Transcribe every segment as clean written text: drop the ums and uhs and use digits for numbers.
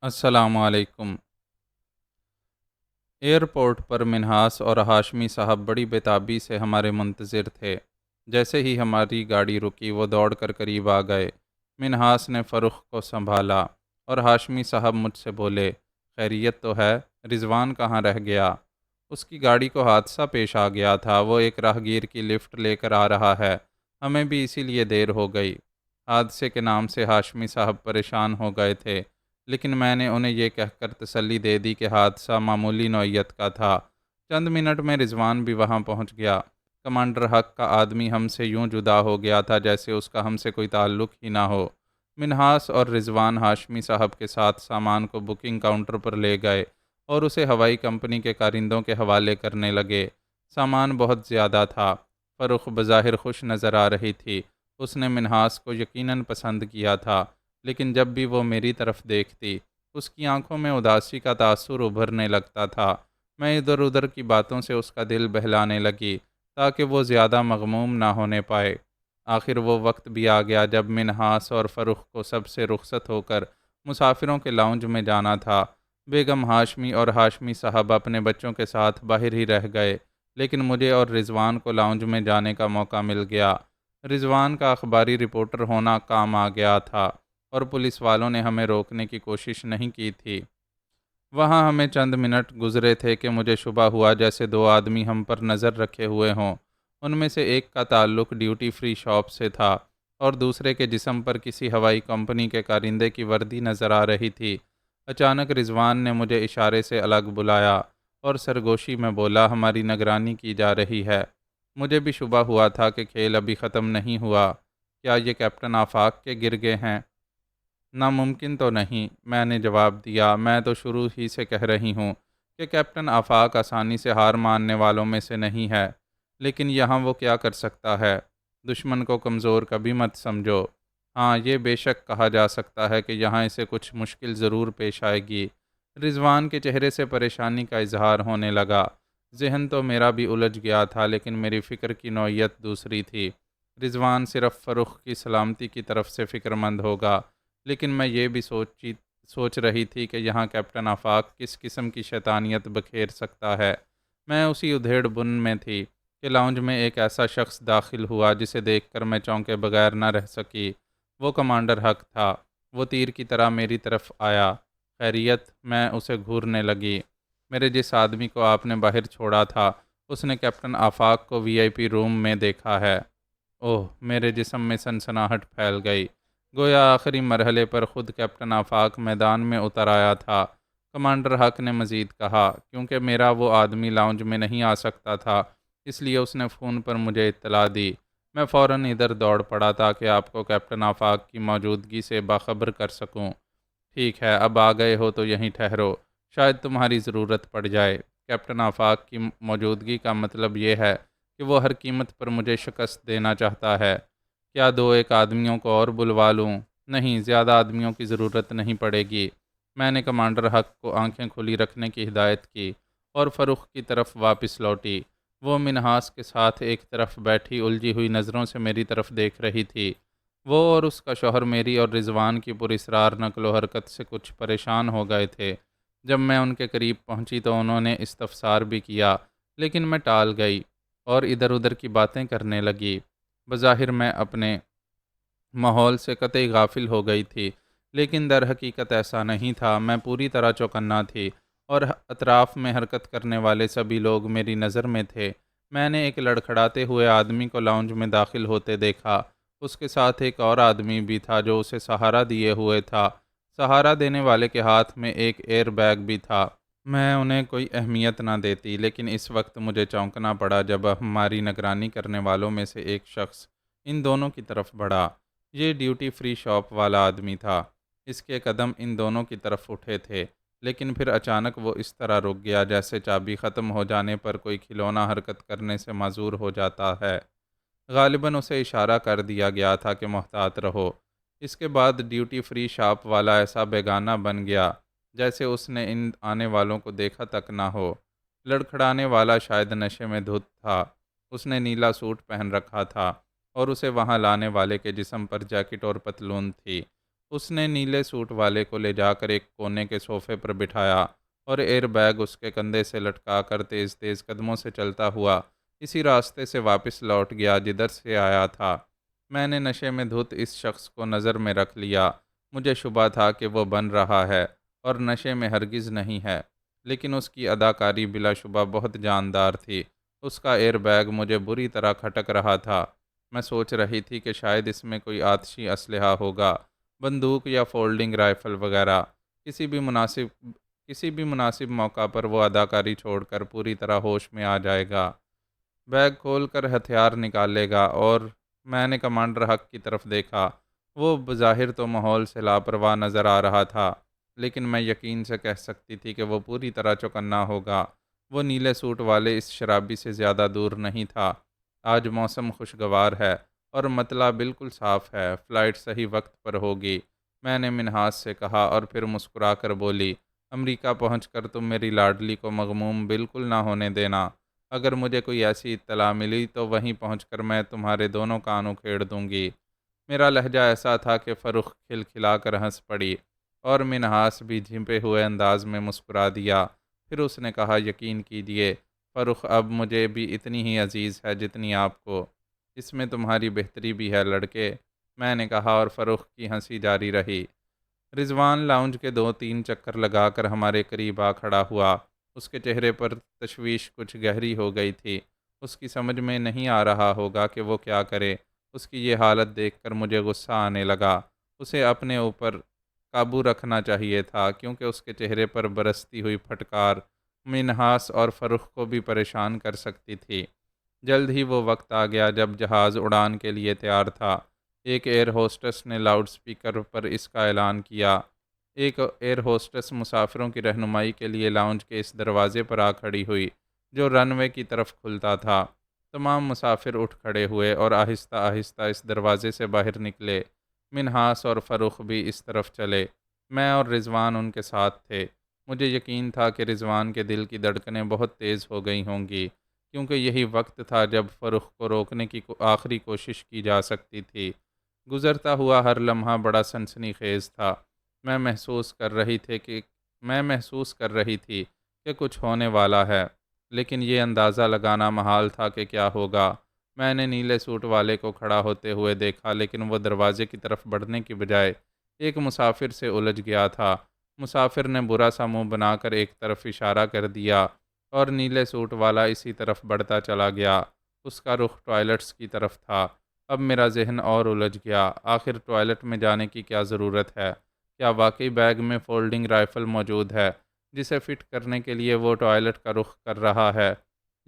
السلام علیکم۔ ایئرپورٹ پر منہاس اور ہاشمی صاحب بڑی بےتابی سے ہمارے منتظر تھے۔ جیسے ہی ہماری گاڑی رکی وہ دوڑ کر قریب آ گئے۔ منہاس نے فرخ کو سنبھالا اور ہاشمی صاحب مجھ سے بولے، خیریت تو ہے؟ رضوان کہاں رہ گیا؟ اس کی گاڑی کو حادثہ پیش آ گیا تھا، وہ ایک راہگیر کی لفٹ لے کر آ رہا ہے، ہمیں بھی اسی لیے دیر ہو گئی۔ حادثے کے نام سے ہاشمی صاحب پریشان ہو گئے تھے، لیکن میں نے انہیں یہ کہہ کر تسلی دے دی کہ حادثہ معمولی نوعیت کا تھا۔ چند منٹ میں رضوان بھی وہاں پہنچ گیا۔ کمانڈر حق کا آدمی ہم سے یوں جدا ہو گیا تھا جیسے اس کا ہم سے کوئی تعلق ہی نہ ہو۔ منہاس اور رضوان ہاشمی صاحب کے ساتھ سامان کو بکنگ کاؤنٹر پر لے گئے اور اسے ہوائی کمپنی کے کارندوں کے حوالے کرنے لگے۔ سامان بہت زیادہ تھا۔ فرخ بظاہر خوش نظر آ رہی تھی۔ اس نے منہاس کو یقیناً پسند کیا تھا، لیکن جب بھی وہ میری طرف دیکھتی، اس کی آنکھوں میں اداسی کا تاثر ابھرنے لگتا تھا۔ میں ادھر ادھر کی باتوں سے اس کا دل بہلانے لگی تاکہ وہ زیادہ مغموم نہ ہونے پائے۔ آخر وہ وقت بھی آ گیا جب منہاس اور فرخ کو سب سے رخصت ہو کر مسافروں کے لاؤنج میں جانا تھا۔ بیگم ہاشمی اور ہاشمی صاحب اپنے بچوں کے ساتھ باہر ہی رہ گئے، لیکن مجھے اور رضوان کو لاؤنج میں جانے کا موقع مل گیا۔ رضوان کا اخباری رپورٹر ہونا کام آ گیا تھا اور پولیس والوں نے ہمیں روکنے کی کوشش نہیں کی تھی۔ وہاں ہمیں چند منٹ گزرے تھے کہ مجھے شبہ ہوا جیسے دو آدمی ہم پر نظر رکھے ہوئے ہوں۔ ان میں سے ایک کا تعلق ڈیوٹی فری شاپ سے تھا اور دوسرے کے جسم پر کسی ہوائی کمپنی کے کارندے کی وردی نظر آ رہی تھی۔ اچانک رضوان نے مجھے اشارے سے الگ بلایا اور سرگوشی میں بولا، ہماری نگرانی کی جا رہی ہے۔ مجھے بھی شبہ ہوا تھا کہ کھیل ابھی ختم نہیں ہوا۔ کیا یہ کیپٹن آفاق کے گرگے ہیں؟ ناممکن تو نہیں، میں نے جواب دیا۔ میں تو شروع ہی سے کہہ رہی ہوں کہ کیپٹن آفاق آسانی سے ہار ماننے والوں میں سے نہیں ہے، لیکن یہاں وہ کیا کر سکتا ہے؟ دشمن کو کمزور کبھی مت سمجھو۔ ہاں، یہ بے شک کہا جا سکتا ہے کہ یہاں اسے کچھ مشکل ضرور پیش آئے گی۔ رضوان کے چہرے سے پریشانی کا اظہار ہونے لگا۔ ذہن تو میرا بھی الجھ گیا تھا، لیکن میری فکر کی نوعیت دوسری تھی۔ رضوان صرف فرخ کی سلامتی کی طرف سے فکر مند ہوگا، لیکن میں یہ بھی سوچ رہی تھی کہ یہاں کیپٹن آفاق کس قسم کی شیطانیت بکھیر سکتا ہے۔ میں اسی ادھیڑ بن میں تھی کہ لاؤنج میں ایک ایسا شخص داخل ہوا جسے دیکھ کر میں چونکے بغیر نہ رہ سکی۔ وہ کمانڈر حق تھا۔ وہ تیر کی طرح میری طرف آیا۔ خیریت؟ میں اسے گھورنے لگی۔ میرے جس آدمی کو آپ نے باہر چھوڑا تھا، اس نے کیپٹن آفاق کو وی آئی پی روم میں دیکھا ہے۔ اوہ! میرے جسم میں سنسناہٹ پھیل گئی، گویا آخری مرحلے پر خود کیپٹن آفاق میدان میں اتر آیا تھا۔ کمانڈر حق نے مزید کہا، کیونکہ میرا وہ آدمی لاؤنج میں نہیں آ سکتا تھا، اس لیے اس نے فون پر مجھے اطلاع دی۔ میں فوراً ادھر دوڑ پڑا تاکہ آپ کو کیپٹن آفاق کی موجودگی سے باخبر کر سکوں۔ ٹھیک ہے، اب آ گئے ہو تو یہیں ٹھہرو، شاید تمہاری ضرورت پڑ جائے۔ کیپٹن آفاق کی موجودگی کا مطلب یہ ہے کہ وہ ہر قیمت پر مجھے شکست دینا چاہتا ہے۔ کیا دو ایک آدمیوں کو اور بلوا لوں؟ نہیں، زیادہ آدمیوں کی ضرورت نہیں پڑے گی۔ میں نے کمانڈر حق کو آنکھیں کھلی رکھنے کی ہدایت کی اور فرخ کی طرف واپس لوٹی۔ وہ منہاس کے ساتھ ایک طرف بیٹھی الجھی ہوئی نظروں سے میری طرف دیکھ رہی تھی۔ وہ اور اس کا شوہر میری اور رضوان کی پراسرار نقل و حرکت سے کچھ پریشان ہو گئے تھے۔ جب میں ان کے قریب پہنچی تو انہوں نے استفسار بھی کیا، لیکن میں ٹال گئی اور ادھر ادھر کی باتیں کرنے لگی۔ بظاہر میں اپنے ماحول سے قطعی غافل ہو گئی تھی، لیکن در حقیقت ایسا نہیں تھا۔ میں پوری طرح چوکنا تھی اور اطراف میں حرکت کرنے والے سبھی لوگ میری نظر میں تھے۔ میں نے ایک لڑکھڑاتے ہوئے آدمی کو لاؤنج میں داخل ہوتے دیکھا۔ اس کے ساتھ ایک اور آدمی بھی تھا جو اسے سہارا دیے ہوئے تھا۔ سہارا دینے والے کے ہاتھ میں ایک ایئر بیگ بھی تھا۔ میں انہیں کوئی اہمیت نہ دیتی، لیکن اس وقت مجھے چونکنا پڑا جب ہماری نگرانی کرنے والوں میں سے ایک شخص ان دونوں کی طرف بڑھا۔ یہ ڈیوٹی فری شاپ والا آدمی تھا۔ اس کے قدم ان دونوں کی طرف اٹھے تھے، لیکن پھر اچانک وہ اس طرح رک گیا جیسے چابی ختم ہو جانے پر کوئی کھلونا حرکت کرنے سے معذور ہو جاتا ہے۔ غالباً اسے اشارہ کر دیا گیا تھا کہ محتاط رہو۔ اس کے بعد ڈیوٹی فری شاپ والا ایسا بیگانہ بن گیا جیسے اس نے ان آنے والوں کو دیکھا تک نہ ہو۔ لڑکھڑانے والا شاید نشے میں دھت تھا۔ اس نے نیلا سوٹ پہن رکھا تھا اور اسے وہاں لانے والے کے جسم پر جیکٹ اور پتلون تھی۔ اس نے نیلے سوٹ والے کو لے جا کر ایک کونے کے صوفے پر بٹھایا اور ایئر بیگ اس کے کندھے سے لٹکا کر تیز تیز قدموں سے چلتا ہوا اسی راستے سے واپس لوٹ گیا جدھر سے آیا تھا۔ میں نے نشے میں دھت اس شخص کو نظر میں رکھ لیا۔ مجھے شبہ تھا کہ وہ بن رہا ہے اور نشے میں ہرگز نہیں ہے، لیکن اس کی اداکاری بلا شبہ بہت جاندار تھی۔ اس کا ایئر بیگ مجھے بری طرح کھٹک رہا تھا۔ میں سوچ رہی تھی کہ شاید اس میں کوئی آتشی اسلحہ ہوگا، بندوق یا فولڈنگ رائفل وغیرہ۔ کسی بھی مناسب موقع پر وہ اداکاری چھوڑ کر پوری طرح ہوش میں آ جائے گا، بیگ کھول کر ہتھیار نکالے گا۔ اور میں نے کمانڈر حق کی طرف دیکھا۔ وہ بظاہر تو ماحول سے لاپرواہ نظر آ رہا تھا، لیکن میں یقین سے کہہ سکتی تھی کہ وہ پوری طرح چوکنا ہوگا۔ وہ نیلے سوٹ والے اس شرابی سے زیادہ دور نہیں تھا۔ آج موسم خوشگوار ہے اور مطلع بالکل صاف ہے، فلائٹ صحیح وقت پر ہوگی، میں نے منہاس سے کہا، اور پھر مسکرا کر بولی، امریکہ پہنچ کر تم میری لاڈلی کو مغموم بالکل نہ ہونے دینا۔ اگر مجھے کوئی ایسی اطلاع ملی تو وہیں پہنچ کر میں تمہارے دونوں کان اکھیڑ دوں گی۔ میرا لہجہ ایسا تھا کہ فرخ کھلکھلا کر ہنس پڑی اور منہاس بھی جھنپے ہوئے انداز میں مسکرا دیا۔ پھر اس نے کہا، یقین کیجیے فرخ، اب مجھے بھی اتنی ہی عزیز ہے جتنی آپ کو۔ اس میں تمہاری بہتری بھی ہے لڑکے، میں نے کہا، اور فرخ کی ہنسی جاری رہی۔ رضوان لاؤنج کے 2-3 چکر لگا کر ہمارے قریب آ کھڑا ہوا۔ اس کے چہرے پر تشویش کچھ گہری ہو گئی تھی۔ اس کی سمجھ میں نہیں آ رہا ہوگا کہ وہ کیا کرے۔ اس کی یہ حالت دیکھ کر مجھے غصہ آنے لگا۔ اسے اپنے اوپر قابو رکھنا چاہیے تھا، کیونکہ اس کے چہرے پر برستی ہوئی پھٹکار منہاس اور فرخ کو بھی پریشان کر سکتی تھی۔ جلد ہی وہ وقت آ گیا جب جہاز اڑان کے لیے تیار تھا۔ ایک ایئر ہوسٹس نے لاؤڈ سپیکر پر اس کا اعلان کیا۔ ایک ایئر ہوسٹس مسافروں کی رہنمائی کے لیے لاؤنج کے اس دروازے پر آ کھڑی ہوئی جو رن وے کی طرف کھلتا تھا۔ تمام مسافر اٹھ کھڑے ہوئے اور آہستہ آہستہ اس دروازے سے باہر نکلے۔ منہاس اور فرخ بھی اس طرف چلے۔ میں اور رضوان ان کے ساتھ تھے۔ مجھے یقین تھا کہ رضوان کے دل کی دھڑکنیں بہت تیز ہو گئی ہوں گی، کیونکہ یہی وقت تھا جب فرخ کو روکنے کی آخری کوشش کی جا سکتی تھی۔ گزرتا ہوا ہر لمحہ بڑا سنسنی خیز تھا۔ میں محسوس کر رہی تھی کہ کچھ ہونے والا ہے، لیکن یہ اندازہ لگانا محال تھا کہ کیا ہوگا۔ میں نے نیلے سوٹ والے کو کھڑا ہوتے ہوئے دیکھا، لیکن وہ دروازے کی طرف بڑھنے کی بجائے ایک مسافر سے الجھ گیا تھا۔ مسافر نے برا سا منہ بنا کر ایک طرف اشارہ کر دیا اور نیلے سوٹ والا اسی طرف بڑھتا چلا گیا۔ اس کا رخ ٹوائلٹس کی طرف تھا۔ اب میرا ذہن اور الجھ گیا۔ آخر ٹوائلٹ میں جانے کی کیا ضرورت ہے؟ کیا واقعی بیگ میں فولڈنگ رائفل موجود ہے جسے فٹ کرنے کے لیے وہ ٹوائلٹ کا رخ کر رہا ہے؟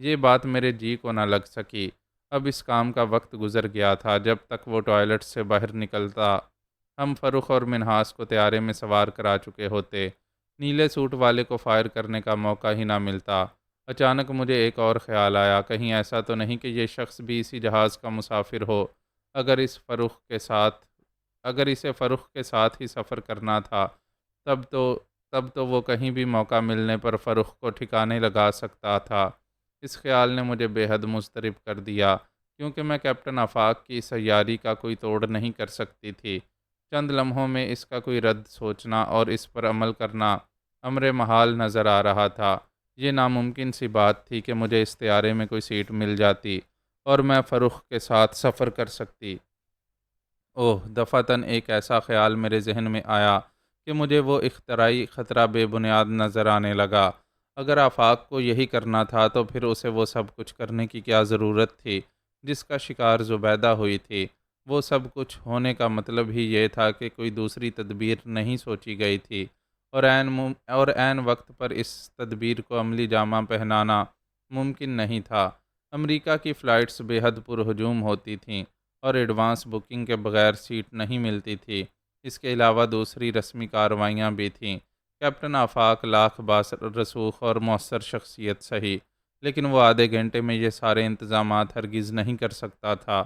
یہ بات میرے جی کو نہ لگ سکی۔ اب اس کام کا وقت گزر گیا تھا۔ جب تک وہ ٹوائلٹ سے باہر نکلتا ہم فرخ اور منہاس کو طیارے میں سوار کرا چکے ہوتے۔ نیلے سوٹ والے کو فائر کرنے کا موقع ہی نہ ملتا۔ اچانک مجھے ایک اور خیال آیا، کہیں ایسا تو نہیں کہ یہ شخص بھی اسی جہاز کا مسافر ہو؟ اگر اسے فرخ کے ساتھ ہی سفر کرنا تھا، تب تو وہ کہیں بھی موقع ملنے پر فرخ کو ٹھکانے لگا سکتا تھا۔ اس خیال نے مجھے بے حد مضطرب کر دیا، کیونکہ میں کیپٹن آفاق کی اس عیاری کا کوئی توڑ نہیں کر سکتی تھی۔ چند لمحوں میں اس کا کوئی رد سوچنا اور اس پر عمل کرنا امر محال نظر آ رہا تھا۔ یہ ناممکن سی بات تھی کہ مجھے اس طیارے میں کوئی سیٹ مل جاتی اور میں فرخ کے ساتھ سفر کر سکتی۔ دفعتاً ایک ایسا خیال میرے ذہن میں آیا کہ مجھے وہ اختراعی خطرہ بے بنیاد نظر آنے لگا۔ اگر آفاق کو یہی کرنا تھا تو پھر اسے وہ سب کچھ کرنے کی کیا ضرورت تھی جس کا شکار زبیدہ ہوئی تھی؟ وہ سب کچھ ہونے کا مطلب ہی یہ تھا کہ کوئی دوسری تدبیر نہیں سوچی گئی تھی، اور عین وقت پر اس تدبیر کو عملی جامہ پہنانا ممکن نہیں تھا۔ امریکہ کی فلائٹس بے حد پرہجوم ہوتی تھیں اور ایڈوانس بکنگ کے بغیر سیٹ نہیں ملتی تھی۔ اس کے علاوہ دوسری رسمی کارروائیاں بھی تھیں۔ کیپٹن آفاق لاکھ رسوخ اور مؤثر شخصیت سہی، لیکن وہ آدھے گھنٹے میں یہ سارے انتظامات ہرگز نہیں کر سکتا تھا۔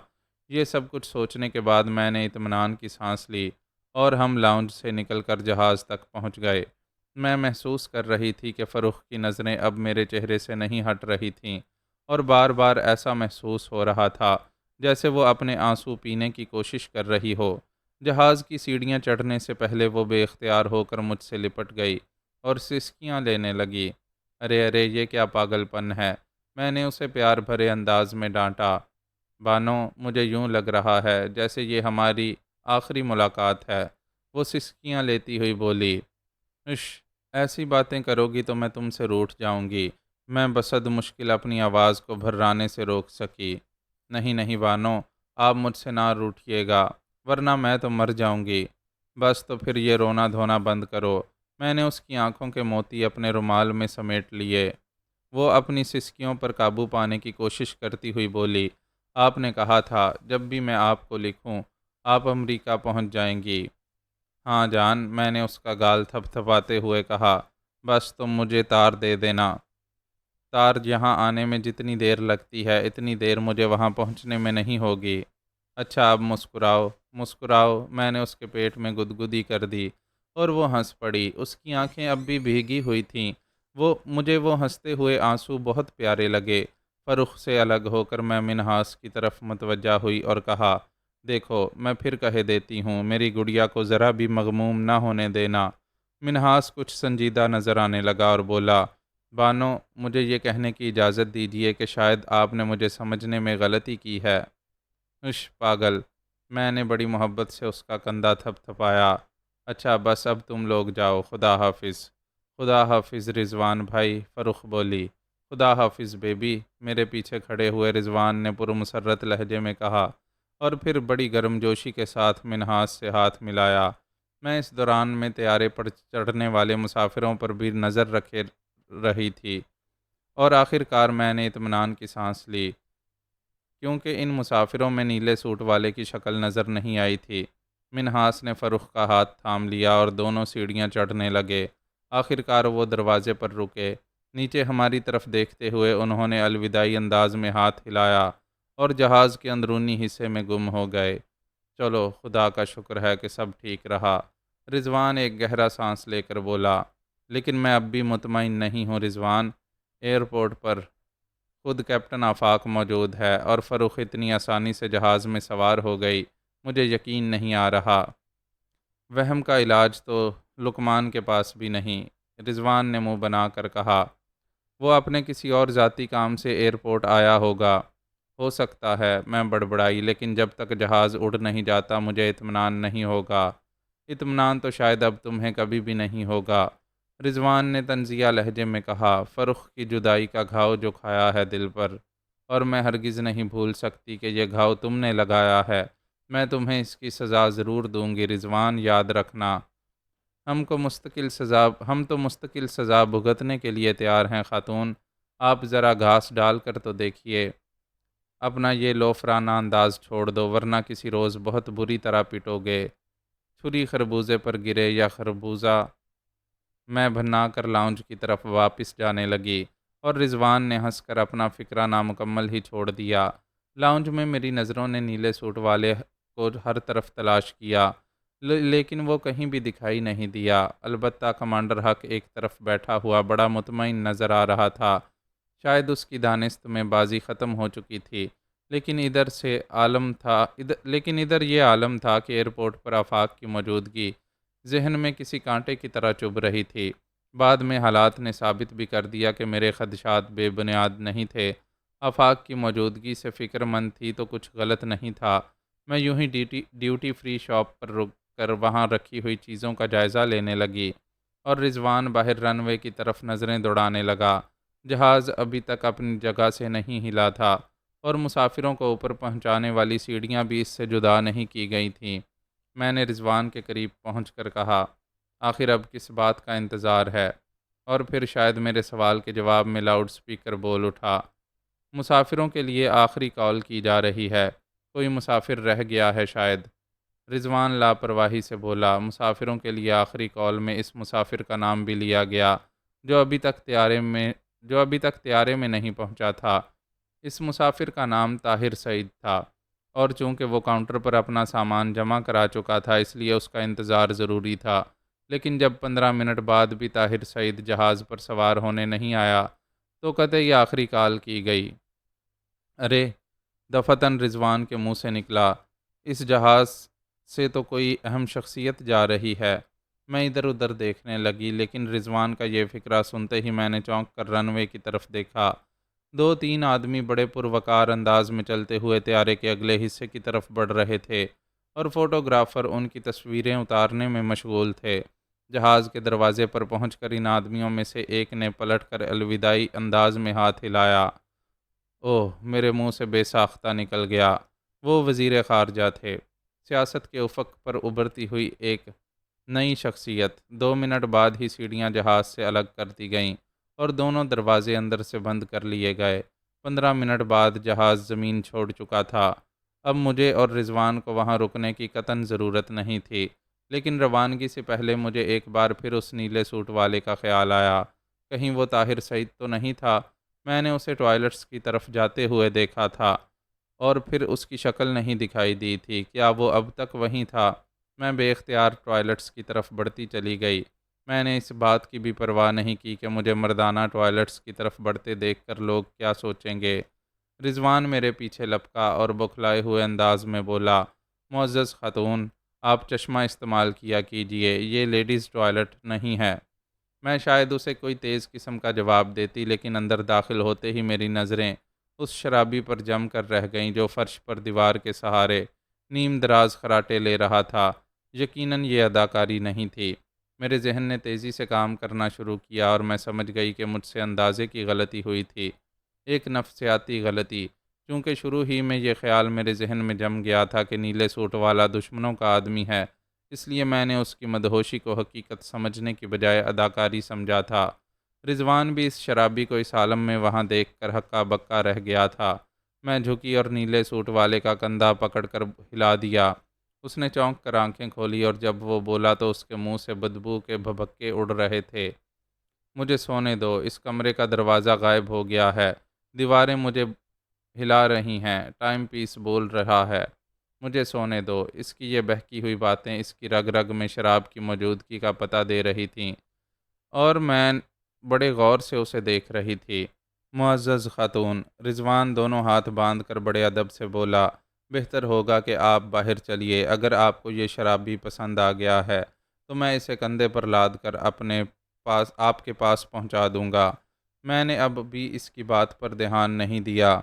یہ سب کچھ سوچنے کے بعد میں نے اطمینان کی سانس لی اور ہم لاؤنج سے نکل کر جہاز تک پہنچ گئے۔ میں محسوس کر رہی تھی کہ فرخ کی نظریں اب میرے چہرے سے نہیں ہٹ رہی تھیں، اور بار بار ایسا محسوس ہو رہا تھا جیسے وہ اپنے آنسو پینے کی کوشش کر رہی ہو۔ جہاز کی سیڑھیاں چڑھنے سے پہلے وہ بے اختیار ہو کر مجھ سے لپٹ گئی اور سسکیاں لینے لگی۔ ارے ارے، یہ کیا پاگل پن ہے! میں نے اسے پیار بھرے انداز میں ڈانٹا۔ بانو، مجھے یوں لگ رہا ہے جیسے یہ ہماری آخری ملاقات ہے، وہ سسکیاں لیتی ہوئی بولی۔ اش، ایسی باتیں کرو گی تو میں تم سے روٹھ جاؤں گی۔ میں بسد مشکل اپنی آواز کو بھررانے سے روک سکی۔ نہیں نہیں بانو، آپ مجھ سے نہ روٹھیے گا، ورنہ میں تو مر جاؤں گی۔ بس تو پھر یہ رونا دھونا بند کرو۔ میں نے اس کی آنکھوں کے موتی اپنے رومال میں سمیٹ لیے۔ وہ اپنی سسکیوں پر قابو پانے کی کوشش کرتی ہوئی بولی، آپ نے کہا تھا جب بھی میں آپ کو لکھوں آپ امریکہ پہنچ جائیں گی۔ ہاں جان، میں نے اس کا گال تھپ تھپاتے ہوئے کہا، بس تم مجھے تار دے دینا۔ تار یہاں آنے میں جتنی دیر لگتی ہے اتنی دیر مجھے وہاں پہنچنے میں نہیں ہوگی۔ اچھا اب مسکراؤ مسکراؤ۔ میں نے اس کے پیٹ میں گدگدی کر دی اور وہ ہنس پڑی۔ اس کی آنکھیں اب بھی بھیگی ہوئی تھیں۔ مجھے وہ ہنستے ہوئے آنسو بہت پیارے لگے۔ فرخ سے الگ ہو کر میں منہاس کی طرف متوجہ ہوئی اور کہا، دیکھو میں پھر کہہ دیتی ہوں، میری گڑیا کو ذرا بھی مغموم نہ ہونے دینا۔ منہاس کچھ سنجیدہ نظر آنے لگا اور بولا، بانو، مجھے یہ کہنے کی اجازت دیجیے کہ شاید آپ نے مجھے سمجھنے میں غلطی کی ہے۔ اش پاگل! میں نے بڑی محبت سے اس کا کندھا تھپ تھپایا۔ اچھا بس اب تم لوگ جاؤ، خدا حافظ۔ خدا حافظ رضوان بھائی، فرخ بولی۔ خدا حافظ بیبی، میرے پیچھے کھڑے ہوئے رضوان نے پرمسرت لہجے میں کہا اور پھر بڑی گرم جوشی کے ساتھ منہاس سے ہاتھ ملایا۔ میں اس دوران میں طیارے پر چڑھنے والے مسافروں پر بھی نظر رکھے رہی تھی اور آخر کار میں نے اطمینان کی سانس لی، کیونکہ ان مسافروں میں نیلے سوٹ والے کی شکل نظر نہیں آئی تھی۔ منہاس نے فرخ کا ہاتھ تھام لیا اور دونوں سیڑھیاں چڑھنے لگے۔ آخر کار وہ دروازے پر رکے۔ نیچے ہماری طرف دیکھتے ہوئے انہوں نے الوداعی انداز میں ہاتھ ہلایا اور جہاز کے اندرونی حصے میں گم ہو گئے۔ چلو خدا کا شکر ہے کہ سب ٹھیک رہا، رضوان ایک گہرا سانس لے کر بولا۔ لیکن میں اب بھی مطمئن نہیں ہوں رضوان۔ ایئرپورٹ پر خود کیپٹن آفاق موجود ہے اور فرخ اتنی آسانی سے جہاز میں سوار ہو گئی، مجھے یقین نہیں آ رہا۔ وہم کا علاج تو لقمان کے پاس بھی نہیں، رضوان نے منہ بنا کر کہا۔ وہ اپنے کسی اور ذاتی کام سے ایئرپورٹ آیا ہوگا۔ ہو سکتا ہے، میں بڑبڑائی، لیکن جب تک جہاز اڑ نہیں جاتا مجھے اطمینان نہیں ہوگا۔ اطمینان تو شاید اب تمہیں کبھی بھی نہیں ہوگا، رضوان نے طنزیہ لہجے میں کہا۔ فرخ کی جدائی کا گھاؤ جو کھایا ہے دل پر، اور میں ہرگز نہیں بھول سکتی کہ یہ گھاؤ تم نے لگایا ہے۔ میں تمہیں اس کی سزا ضرور دوں گی رضوان، یاد رکھنا۔ ہم تو مستقل سزا بھگتنے کے لیے تیار ہیں خاتون، آپ ذرا گھاس ڈال کر تو دیکھیے۔ اپنا یہ لوفرانہ انداز چھوڑ دو ورنہ کسی روز بہت بری طرح پٹو گے۔ چھری خربوزے پر گرے یا خربوزہ، میں بھنا کر لاؤنج کی طرف واپس جانے لگی اور رضوان نے ہنس کر اپنا فکرہ نامکمل ہی چھوڑ دیا۔ لاؤنج میں میری نظروں نے نیلے سوٹ والے کو ہر طرف تلاش کیا، لیکن وہ کہیں بھی دکھائی نہیں دیا۔ البتہ کمانڈر حق ایک طرف بیٹھا ہوا بڑا مطمئن نظر آ رہا تھا۔ شاید اس کی دانست میں بازی ختم ہو چکی تھی، لیکن ادھر یہ عالم تھا کہ ایئرپورٹ پر آفاق کی موجودگی ذہن میں کسی کانٹے کی طرح چبھ رہی تھی۔ بعد میں حالات نے ثابت بھی کر دیا کہ میرے خدشات بے بنیاد نہیں تھے۔ آفاق کی موجودگی سے فکر مند تھی تو کچھ غلط نہیں تھا۔ میں یوں ہی ڈیوٹی فری شاپ پر رک کر وہاں رکھی ہوئی چیزوں کا جائزہ لینے لگی اور رضوان باہر رن وے کی طرف نظریں دوڑانے لگا۔ جہاز ابھی تک اپنی جگہ سے نہیں ہلا تھا اور مسافروں کو اوپر پہنچانے والی سیڑھیاں بھی اس سے جدا نہیں کی گئی تھیں۔ میں نے رضوان کے قریب پہنچ کر کہا، آخر اب کس بات کا انتظار ہے؟ اور پھر شاید میرے سوال کے جواب میں لاؤڈ سپیکر بول اٹھا، مسافروں کے لیے آخری کال کی جا رہی ہے، کوئی مسافر رہ گیا ہے شاید۔ رضوان لاپرواہی سے بولا، مسافروں کے لیے آخری کال میں اس مسافر کا نام بھی لیا گیا جو ابھی تک طیارے میں نہیں پہنچا تھا۔ اس مسافر کا نام طاہر سعید تھا، اور چونکہ وہ کاؤنٹر پر اپنا سامان جمع کرا چکا تھا اس لیے اس کا انتظار ضروری تھا۔ لیکن جب 15 منٹ بعد بھی طاہر سعید جہاز پر سوار ہونے نہیں آیا تو قطعی آخری کال کی گئی۔ ارے! دفعتاً رضوان کے منہ سے نکلا، اس جہاز سے تو کوئی اہم شخصیت جا رہی ہے۔ میں ادھر ادھر دیکھنے لگی، لیکن رضوان کا یہ فکرہ سنتے ہی میں نے چونک کر رن وے کی طرف دیکھا۔ دو تین آدمی بڑے پروقار انداز میں چلتے ہوئے طیارے کے اگلے حصے کی طرف بڑھ رہے تھے، اور فوٹوگرافر ان کی تصویریں اتارنے میں مشغول تھے۔ جہاز کے دروازے پر پہنچ کر ان آدمیوں میں سے ایک نے پلٹ کر الوداعی انداز میں ہاتھ ہلایا۔ اوہ، میرے منہ سے بے ساختہ نکل گیا۔ وہ وزیر خارجہ تھے، سیاست کے افق پر ابھرتی ہوئی ایک نئی شخصیت۔ 2 منٹ بعد ہی سیڑھیاں جہاز سے الگ کر دی گئیں اور دونوں دروازے اندر سے بند کر لیے گئے۔ 15 منٹ بعد جہاز زمین چھوڑ چکا تھا۔ اب مجھے اور رضوان کو وہاں رکنے کی قطعاً ضرورت نہیں تھی، لیکن روانگی سے پہلے مجھے ایک بار پھر اس نیلے سوٹ والے کا خیال آیا۔ کہیں وہ طاہر سعید تو نہیں تھا؟ میں نے اسے ٹوائلٹس کی طرف جاتے ہوئے دیکھا تھا، اور پھر اس کی شکل نہیں دکھائی دی تھی۔ کیا وہ اب تک وہیں تھا؟ میں بے اختیار ٹوائلٹس کی طرف بڑھتی چلی گئی۔ میں نے اس بات کی بھی پرواہ نہیں کی کہ مجھے مردانہ ٹوائلٹس کی طرف بڑھتے دیکھ کر لوگ کیا سوچیں گے۔ رضوان میرے پیچھے لپکا اور بوکھلائے ہوئے انداز میں بولا، معزز خاتون، آپ چشمہ استعمال کیا کیجئے، یہ لیڈیز ٹوائلٹ نہیں ہے۔ میں شاید اسے کوئی تیز قسم کا جواب دیتی، لیکن اندر داخل ہوتے ہی میری نظریں اس شرابی پر جم کر رہ گئیں جو فرش پر دیوار کے سہارے نیم دراز خراٹے لے رہا تھا۔ یقیناً یہ اداکاری نہیں تھی۔ میرے ذہن نے تیزی سے کام کرنا شروع کیا اور میں سمجھ گئی کہ مجھ سے اندازے کی غلطی ہوئی تھی، ایک نفسیاتی غلطی۔ چونکہ شروع ہی میں یہ خیال میرے ذہن میں جم گیا تھا کہ نیلے سوٹ والا دشمنوں کا آدمی ہے، اس لیے میں نے اس کی مدہوشی کو حقیقت سمجھنے کی بجائے اداکاری سمجھا تھا۔ رضوان بھی اس شرابی کو اس عالم میں وہاں دیکھ کر ہکا بکا رہ گیا تھا۔ میں جھکی اور نیلے سوٹ والے کا کندھا پکڑ کر ہلا دیا۔ اس نے چونک کر آنکھیں کھولی اور جب وہ بولا تو اس کے منہ سے بدبو کے بھبکے اڑ رہے تھے۔ مجھے سونے دو، اس کمرے کا دروازہ غائب ہو گیا ہے، دیواریں مجھے ہلا رہی ہیں، ٹائم پیس بول رہا ہے، مجھے سونے دو۔ اس کی یہ بہکی ہوئی باتیں اس کی رگ رگ میں شراب کی موجودگی کا پتہ دے رہی تھیں، اور میں بڑے غور سے اسے دیکھ رہی تھی۔ معزز خاتون، رضوان دونوں ہاتھ باندھ کر بڑے ادب سے بولا، بہتر ہوگا کہ آپ باہر چلیے۔ اگر آپ کو یہ شرابی پسند آ گیا ہے تو میں اسے کندھے پر لاد کر آپ کے پاس پہنچا دوں گا۔ میں نے اب بھی اس کی بات پر دھیان نہیں دیا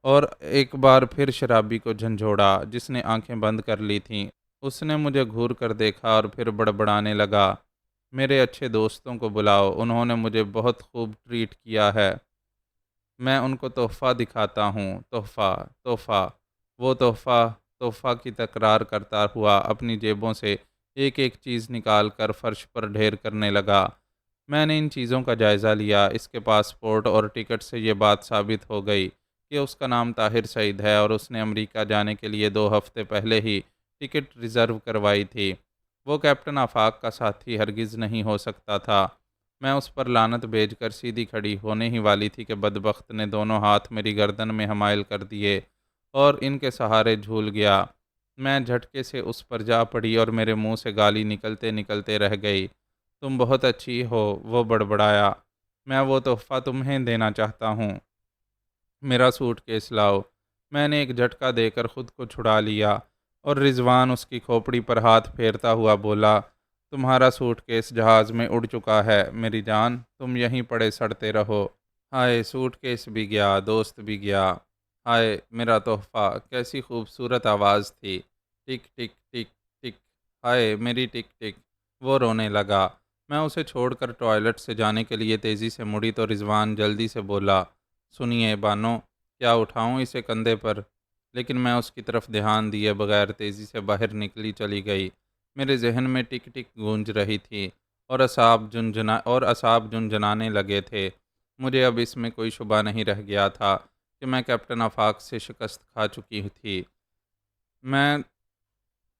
اور ایک بار پھر شرابی کو جھنجھوڑا، جس نے آنکھیں بند کر لی تھیں۔ اس نے مجھے گھور کر دیکھا اور پھر بڑبڑانے لگا، میرے اچھے دوستوں کو بلاؤ، انہوں نے مجھے بہت خوب ٹریٹ کیا ہے، میں ان کو تحفہ دکھاتا ہوں۔ تحفہ، تحفہ۔ وہ تحفہ، تحفہ کی تکرار کرتا ہوا اپنی جیبوں سے ایک ایک چیز نکال کر فرش پر ڈھیر کرنے لگا۔ میں نے ان چیزوں کا جائزہ لیا۔ اس کے پاسپورٹ اور ٹکٹ سے یہ بات ثابت ہو گئی کہ اس کا نام طاہر سعید ہے، اور اس نے امریکہ جانے کے لیے 2 ہفتے پہلے ہی ٹکٹ ریزرو کروائی تھی۔ وہ کیپٹن آفاق کا ساتھی ہرگز نہیں ہو سکتا تھا۔ میں اس پر لعنت بھیج کر سیدھی کھڑی ہونے ہی والی تھی کہ بدبخت نے دونوں ہاتھ میری گردن میں حمائل کر دیے اور ان کے سہارے جھول گیا۔ میں جھٹکے سے اس پر جا پڑی اور میرے منہ سے گالی نکلتے نکلتے رہ گئی۔ تم بہت اچھی ہو، وہ بڑبڑایا، میں وہ تحفہ تمہیں دینا چاہتا ہوں، میرا سوٹ کیس لاؤ۔ میں نے ایک جھٹکا دے کر خود کو چھڑا لیا، اور رضوان اس کی کھوپڑی پر ہاتھ پھیرتا ہوا بولا، تمہارا سوٹ کیس جہاز میں اڑ چکا ہے میری جان، تم یہیں پڑے سڑتے رہو۔ ہائے، سوٹ کیس بھی گیا، دوست بھی گیا، ہائے میرا تحفہ، کیسی خوبصورت آواز تھی، ٹک ٹک ٹک ٹک، ہائے میری ٹک ٹک۔ وہ رونے لگا۔ میں اسے چھوڑ کر ٹوائلٹ سے جانے کے لیے تیزی سے مڑی تو رضوان جلدی سے بولا، سنیے بانو، کیا اٹھاؤں اسے کندھے پر؟ لیکن میں اس کی طرف دھیان دیے بغیر تیزی سے باہر نکلی چلی گئی۔ میرے ذہن میں ٹک ٹک گونج رہی تھی اور اعصاب جنجنانے لگے تھے۔ مجھے اب اس میں کوئی شبہ نہیں رہ گیا تھا کہ میں کیپٹن آفاق سے شکست کھا چکی تھی۔ میں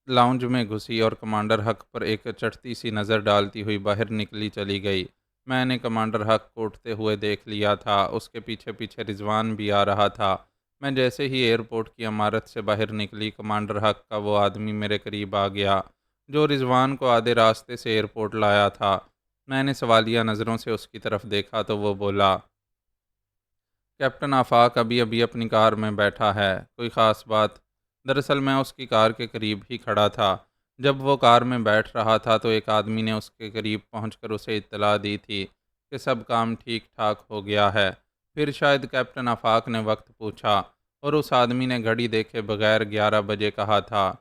لاؤنج میں گھسی اور کمانڈر حق پر ایک چٹتی سی نظر ڈالتی ہوئی باہر نکلی چلی گئی۔ میں نے کمانڈر حق کو اٹھتے ہوئے دیکھ لیا تھا، اس کے پیچھے پیچھے رضوان بھی آ رہا تھا۔ میں جیسے ہی ایئرپورٹ کی عمارت سے باہر نکلی، کمانڈر حق کا وہ آدمی میرے قریب آ گیا جو رضوان کو آدھے راستے سے ایئرپورٹ لایا تھا۔ میں نے سوالیہ نظروں سے اس کی طرف دیکھا تو وہ بولا، کیپٹن آفاق ابھی ابھی اپنی کار میں بیٹھا ہے، کوئی خاص بات؟ دراصل میں اس کی کار کے قریب ہی کھڑا تھا۔ جب وہ کار میں بیٹھ رہا تھا تو ایک آدمی نے اس کے قریب پہنچ کر اسے اطلاع دی تھی کہ سب کام ٹھیک ٹھاک ہو گیا ہے۔ پھر شاید کیپٹن آفاق نے وقت پوچھا اور اس آدمی نے گھڑی دیکھے بغیر 11 بجے کہا تھا۔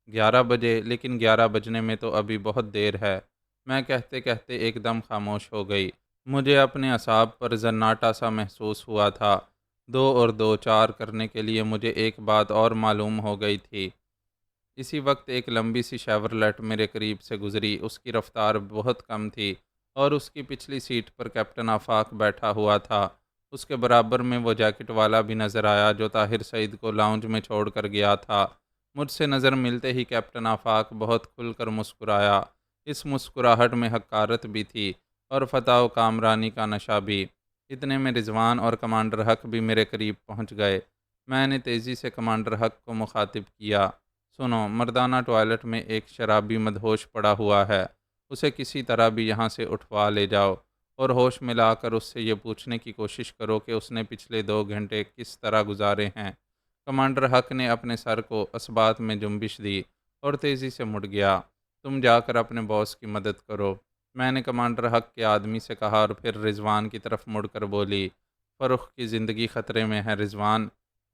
11 بجے؟ لیکن 11 بجنے میں تو ابھی بہت دیر ہے، میں کہتے کہتے ایک دم خاموش ہو گئی۔ مجھے اپنے اعصاب پر زناٹا سا محسوس ہوا تھا۔ 2 اور 2 4 کرنے کے لیے مجھے ایک بات اور معلوم ہو گئی تھی۔ اسی وقت ایک لمبی سی شیورلیٹ میرے قریب سے گزری۔ اس کی رفتار بہت کم تھی اور اس کی پچھلی سیٹ پر کیپٹن آفاق بیٹھا ہوا تھا۔ اس کے برابر میں وہ جیکٹ والا بھی نظر آیا جو طاہر سعید کو لاؤنج میں چھوڑ کر گیا تھا۔ مجھ سے نظر ملتے ہی کیپٹن آفاق بہت کھل کر مسکرایا۔ اس مسکراہٹ میں حقارت بھی تھی اور فتح و کامرانی کا نشہ بھی۔ اتنے میں رضوان اور کمانڈر حق بھی میرے قریب پہنچ گئے۔ میں نے تیزی سے کمانڈر حق کو مخاطب کیا۔ سنو، مردانہ ٹوائلٹ میں ایک شرابی مدہوش پڑا ہوا ہے، اسے کسی طرح بھی یہاں سے اٹھوا لے جاؤ اور ہوش میں لا کر اس سے یہ پوچھنے کی کوشش کرو کہ اس نے پچھلے 2 گھنٹے کس طرح گزارے ہیں۔ کمانڈر حق نے اپنے سر کو اثبات میں جنبش دی اور تیزی سے مڑ گیا۔ تم جا کر اپنے باس کی مدد کرو، میں نے کمانڈر حق کے آدمی سے کہا اور پھر رضوان کی طرف مڑ کر بولی، فرخ کی زندگی خطرے میں ہے رضوان،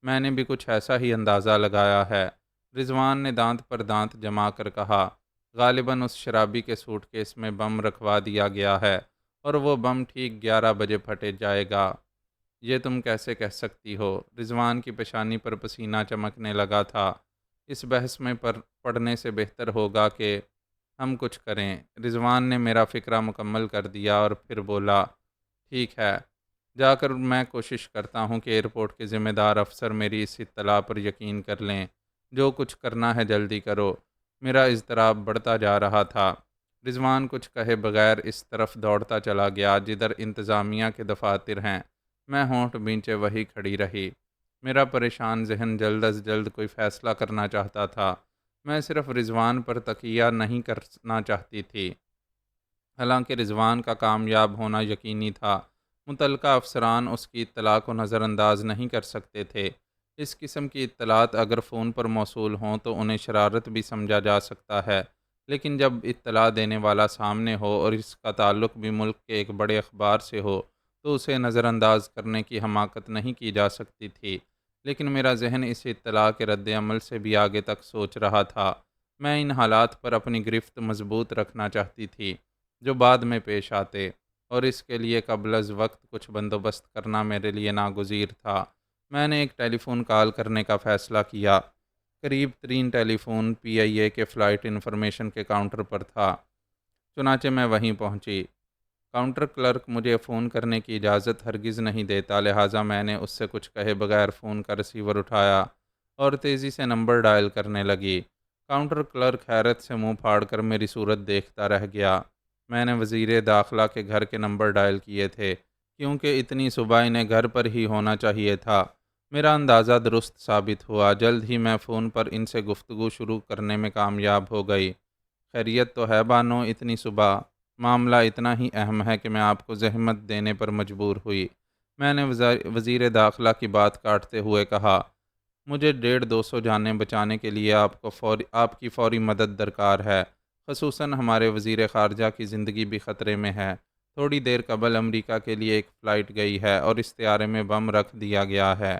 میں نے بھی کچھ ایسا ہی اندازہ لگایا ہے۔ رضوان نے دانت پر دانت جما کر کہا، غالباً اس شرابی کے سوٹ کیس میں بم رکھوا دیا گیا ہے اور وہ بم ٹھیک 11 بجے پھٹے جائے گا۔ یہ تم کیسے کہہ سکتی ہو؟ رضوان کی پیشانی پر پسینہ چمکنے لگا تھا۔ اس بحث میں پڑھنے سے بہتر ہوگا کہ ہم کچھ کریں۔ رضوان نے میرا فکرہ مکمل کر دیا اور پھر بولا، ٹھیک ہے، جا کر میں کوشش کرتا ہوں کہ ایئرپورٹ کے ذمہ دار افسر میری اس اطلاع پر یقین کر لیں۔ جو کچھ کرنا ہے جلدی کرو۔ میرا اضطراب بڑھتا جا رہا تھا۔ رضوان کچھ کہے بغیر اس طرف دوڑتا چلا گیا جدھر انتظامیہ کے دفاتر ہیں۔ میں ہونٹ بھینچے وہیں کھڑی رہی۔ میرا پریشان ذہن جلد از جلد کوئی فیصلہ کرنا چاہتا تھا۔ میں صرف رضوان پر تکیہ نہیں کرنا چاہتی تھی، حالانکہ رضوان کا کامیاب ہونا یقینی تھا۔ متعلقہ افسران اس کی اطلاع کو نظر انداز نہیں کر سکتے تھے۔ اس قسم کی اطلاعات اگر فون پر موصول ہوں تو انہیں شرارت بھی سمجھا جا سکتا ہے، لیکن جب اطلاع دینے والا سامنے ہو اور اس کا تعلق بھی ملک کے ایک بڑے اخبار سے ہو تو اسے نظر انداز کرنے کی حماقت نہیں کی جا سکتی تھی۔ لیکن میرا ذہن اس اطلاع کے رد عمل سے بھی آگے تک سوچ رہا تھا۔ میں ان حالات پر اپنی گرفت مضبوط رکھنا چاہتی تھی جو بعد میں پیش آتے، اور اس کے لیے قبل از وقت کچھ بندوبست کرنا میرے لیے ناگزیر تھا۔ میں نے ایک ٹیلی فون کال کرنے کا فیصلہ کیا۔ قریب ترین ٹیلی فون PIA کے فلائٹ انفارمیشن کے کاؤنٹر پر تھا، چنانچہ میں وہیں پہنچی۔ کاؤنٹر کلرک مجھے فون کرنے کی اجازت ہرگز نہیں دیتا، لہٰذا میں نے اس سے کچھ کہے بغیر فون کا ریسیور اٹھایا اور تیزی سے نمبر ڈائل کرنے لگی۔ کاؤنٹر کلرک حیرت سے منہ پھاڑ کر میری صورت دیکھتا رہ گیا۔ میں نے وزیر داخلہ کے گھر کے نمبر ڈائل کیے تھے کیونکہ اتنی صبح انہیں گھر پر ہی ہونا چاہیے تھا۔ میرا اندازہ درست ثابت ہوا۔ جلد ہی میں فون پر ان سے گفتگو شروع کرنے میں کامیاب ہو گئی۔ خیریت تو ہے بانو اتنی صبح؟ معاملہ اتنا ہی اہم ہے کہ میں آپ کو زحمت دینے پر مجبور ہوئی، میں نے وزیر داخلہ کی بات کاٹتے ہوئے کہا۔ مجھے 150-200 جانیں بچانے کے لیے آپ کی فوری مدد درکار ہے، خصوصاً ہمارے وزیر خارجہ کی زندگی بھی خطرے میں ہے۔ تھوڑی دیر قبل امریکہ کے لیے ایک فلائٹ گئی ہے اور اس طیارے میں بم رکھ دیا گیا ہے۔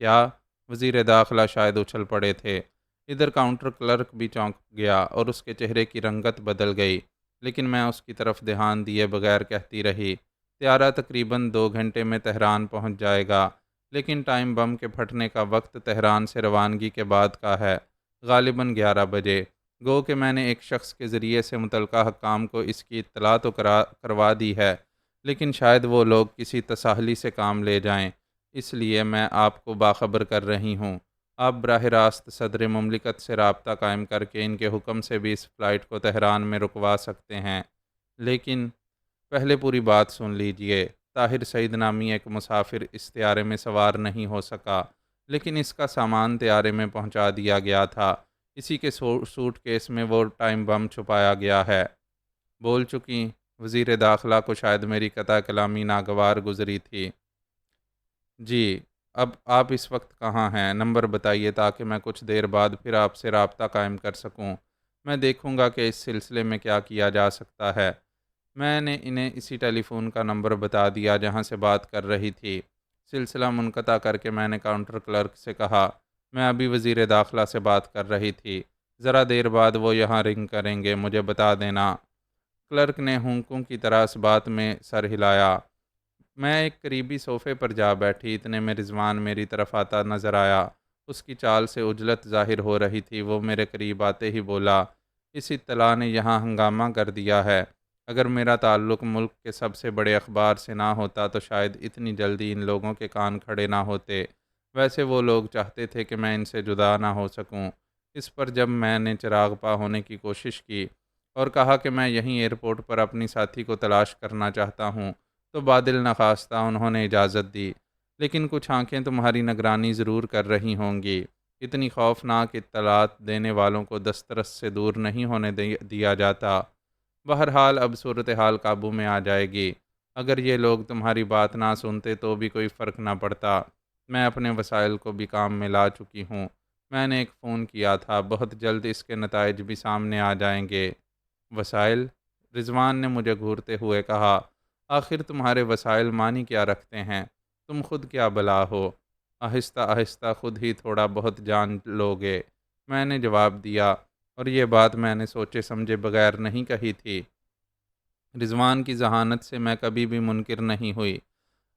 کیا؟ وزیر داخلہ شاید اچھل پڑے تھے۔ ادھر کاؤنٹر کلرک بھی چونک گیا اور اس کے چہرے کی رنگت بدل گئی، لیکن میں اس کی طرف دھیان دیے بغیر کہتی رہی، طیارہ تقریباً 2 گھنٹے میں تہران پہنچ جائے گا، لیکن ٹائم بم کے پھٹنے کا وقت تہران سے روانگی کے بعد کا ہے، غالباً 11 بجے۔ گو کہ میں نے ایک شخص کے ذریعے سے متعلقہ حکام کو اس کی اطلاع تو کروا دی ہے، لیکن شاید وہ لوگ کسی تساہلی سے کام لے جائیں، اس لیے میں آپ کو باخبر کر رہی ہوں۔ آپ براہ راست صدر مملکت سے رابطہ قائم کر کے ان کے حکم سے بھی اس فلائٹ کو تہران میں رکوا سکتے ہیں، لیکن پہلے پوری بات سن لیجئے۔ طاہر سعید نامی ایک مسافر اس طیارے میں سوار نہیں ہو سکا، لیکن اس کا سامان طیارے میں پہنچا دیا گیا تھا۔ اسی کے سوٹ کیس میں وہ ٹائم بم چھپایا گیا ہے۔ بول چکی؟ وزیر داخلہ کو شاید میری قطع کلامی ناگوار گزری تھی۔ جی، اب آپ اس وقت کہاں ہیں؟ نمبر بتائیے تاکہ میں کچھ دیر بعد پھر آپ سے رابطہ قائم کر سکوں۔ میں دیکھوں گا کہ اس سلسلے میں کیا کیا جا سکتا ہے۔ میں نے انہیں اسی ٹیلی فون کا نمبر بتا دیا جہاں سے بات کر رہی تھی۔ سلسلہ منقطع کر کے میں نے کاؤنٹر کلرک سے کہا، میں ابھی وزیر داخلہ سے بات کر رہی تھی، ذرا دیر بعد وہ یہاں رنگ کریں گے، مجھے بتا دینا۔ کلرک نے ہونکوں کی طرح اس بات میں سر ہلایا۔ میں ایک قریبی صوفے پر جا بیٹھی، اتنے میں رضوان میری طرف آتا نظر آیا۔ اس کی چال سے عجلت ظاہر ہو رہی تھی۔ وہ میرے قریب آتے ہی بولا، اس اطلاع نے یہاں ہنگامہ کر دیا ہے۔ اگر میرا تعلق ملک کے سب سے بڑے اخبار سے نہ ہوتا تو شاید اتنی جلدی ان لوگوں کے کان کھڑے نہ ہوتے۔ ویسے وہ لوگ چاہتے تھے کہ میں ان سے جدا نہ ہو سکوں۔ اس پر جب میں نے چراغ پا ہونے کی کوشش کی اور کہا کہ میں یہیں ایئرپورٹ پر اپنی ساتھی کو تلاش کرنا چاہتا ہوں تو بادل نخواستہ انہوں نے اجازت دی، لیکن کچھ آنکھیں تمہاری نگرانی ضرور کر رہی ہوں گی۔ اتنی خوفناک اطلاعات دینے والوں کو دسترس سے دور نہیں ہونے دیا جاتا۔ بہرحال اب صورتحال قابو میں آ جائے گی۔ اگر یہ لوگ تمہاری بات نہ سنتے تو بھی کوئی فرق نہ پڑتا۔ میں اپنے وسائل کو بھی کام میں لا چکی ہوں۔ میں نے ایک فون کیا تھا، بہت جلد اس کے نتائج بھی سامنے آ جائیں گے۔ وسائل؟ رضوان نے مجھے گھورتے ہوئے کہا، آخر تمہارے وسائل معنی کیا رکھتے ہیں؟ تم خود کیا بلا ہو؟ آہستہ آہستہ خود ہی تھوڑا بہت جان لوگے، میں نے جواب دیا، اور یہ بات میں نے سوچے سمجھے بغیر نہیں کہی تھی۔ رضوان کی ذہانت سے میں کبھی بھی منکر نہیں ہوئی۔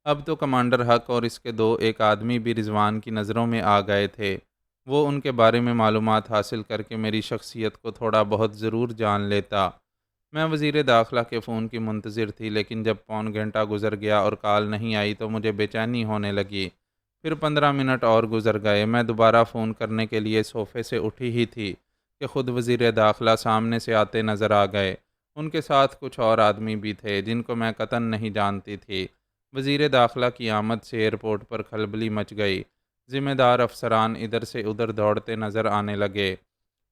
اب تو کمانڈر حق اور اس کے دو ایک آدمی بھی رضوان کی نظروں میں آ گئے تھے۔ وہ ان کے بارے میں معلومات حاصل کر کے میری شخصیت کو تھوڑا بہت ضرور جان لیتا۔ میں وزیر داخلہ کے فون کی منتظر تھی، لیکن جب پون گھنٹہ گزر گیا اور کال نہیں آئی تو مجھے بے چینی ہونے لگی۔ پھر 15 منٹ اور گزر گئے۔ میں دوبارہ فون کرنے کے لیے صوفے سے اٹھی ہی تھی کہ خود وزیر داخلہ سامنے سے آتے نظر آ گئے۔ ان کے ساتھ کچھ اور آدمی بھی تھے جن کو میں قطعاً نہیں جانتی تھی۔ وزیر داخلہ کی آمد سے ایئرپورٹ پر کھلبلی مچ گئی۔ ذمہ دار افسران ادھر سے ادھر دوڑتے نظر آنے لگے۔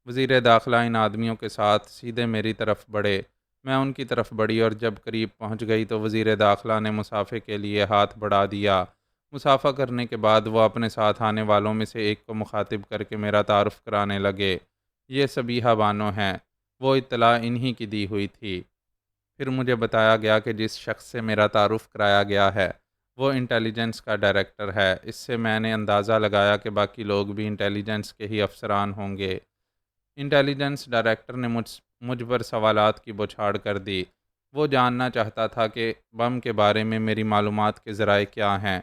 وزیر داخلہ ان آدمیوں کے ساتھ سیدھے میری طرف بڑھے۔ میں ان کی طرف بڑھی اور جب قریب پہنچ گئی تو وزیر داخلہ نے مسافے کے لیے ہاتھ بڑھا دیا۔ مسافہ کرنے کے بعد وہ اپنے ساتھ آنے والوں میں سے ایک کو مخاطب کر کے میرا تعارف کرانے لگے۔ یہ صبیحہ بانو ہیں۔ وہ اطلاع انہی کی دی ہوئی تھی۔ پھر مجھے بتایا گیا کہ جس شخص سے میرا تعارف کرایا گیا ہے وہ انٹیلیجنس کا ڈائریکٹر ہے۔ اس سے میں نے اندازہ لگایا کہ باقی لوگ بھی انٹیلیجنس کے ہی افسران ہوں گے۔ انٹیلیجنس ڈائریکٹر نے مجھ پر سوالات کی بوچھاڑ کر دی۔ وہ جاننا چاہتا تھا کہ بم کے بارے میں میری معلومات کے ذرائع کیا ہیں۔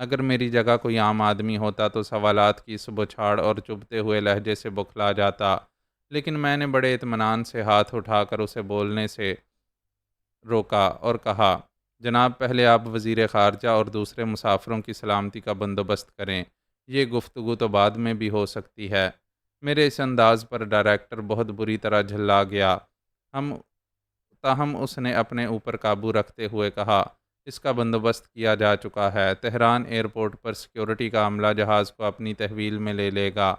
اگر میری جگہ کوئی عام آدمی ہوتا تو سوالات کی اس بوچھاڑ اور چبھتے ہوئے لہجے سے بوکھلا جاتا، لیکن میں نے بڑے اطمینان سے ہاتھ اٹھا کر اسے بولنے سے روکا اور کہا، جناب پہلے آپ وزیر خارجہ اور دوسرے مسافروں کی سلامتی کا بندوبست کریں، یہ گفتگو تو بعد میں بھی ہو سکتی ہے۔ میرے اس انداز پر ڈائریکٹر بہت بری طرح جھلا گیا۔ تاہم اس نے اپنے اوپر قابو رکھتے ہوئے کہا، اس کا بندوبست کیا جا چکا ہے۔ تہران ایئرپورٹ پر سیکیورٹی کا عملہ جہاز کو اپنی تحویل میں لے لے گا۔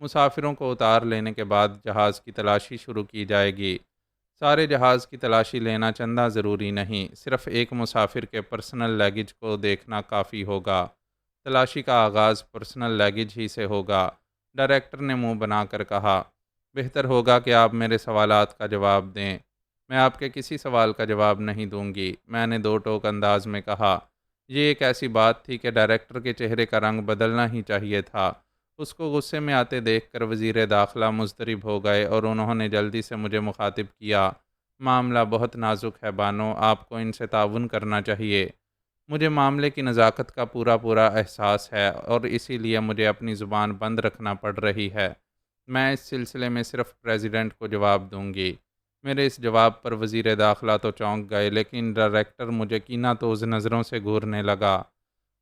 مسافروں کو اتار لینے کے بعد جہاز کی تلاشی شروع کی جائے گی۔ سارے جہاز کی تلاشی لینا چندہ ضروری نہیں، صرف ایک مسافر کے پرسنل لیگج کو دیکھنا کافی ہوگا۔ تلاشی کا آغاز پرسنل لیگج ہی سے ہوگا۔ ڈائریکٹر نے منہ بنا کر کہا، بہتر ہوگا کہ آپ میرے سوالات کا جواب دیں۔ میں آپ کے کسی سوال کا جواب نہیں دوں گی، میں نے دو ٹوک انداز میں کہا۔ یہ ایک ایسی بات تھی کہ ڈائریکٹر کے چہرے کا رنگ بدلنا ہی چاہیے تھا۔ اس کو غصے میں آتے دیکھ کر وزیر داخلہ مضطرب ہو گئے اور انہوں نے جلدی سے مجھے مخاطب کیا، معاملہ بہت نازک ہے بانو، آپ کو ان سے تعاون کرنا چاہیے۔ مجھے معاملے کی نزاکت کا پورا احساس ہے اور اسی لیے مجھے اپنی زبان بند رکھنا پڑ رہی ہے۔ میں اس سلسلے میں صرف پریزیڈنٹ کو جواب دوں گی۔ میرے اس جواب پر وزیر داخلہ تو چونک گئے، لیکن ڈائریکٹر مجھے کینہ توز نظروں سے گھورنے لگا۔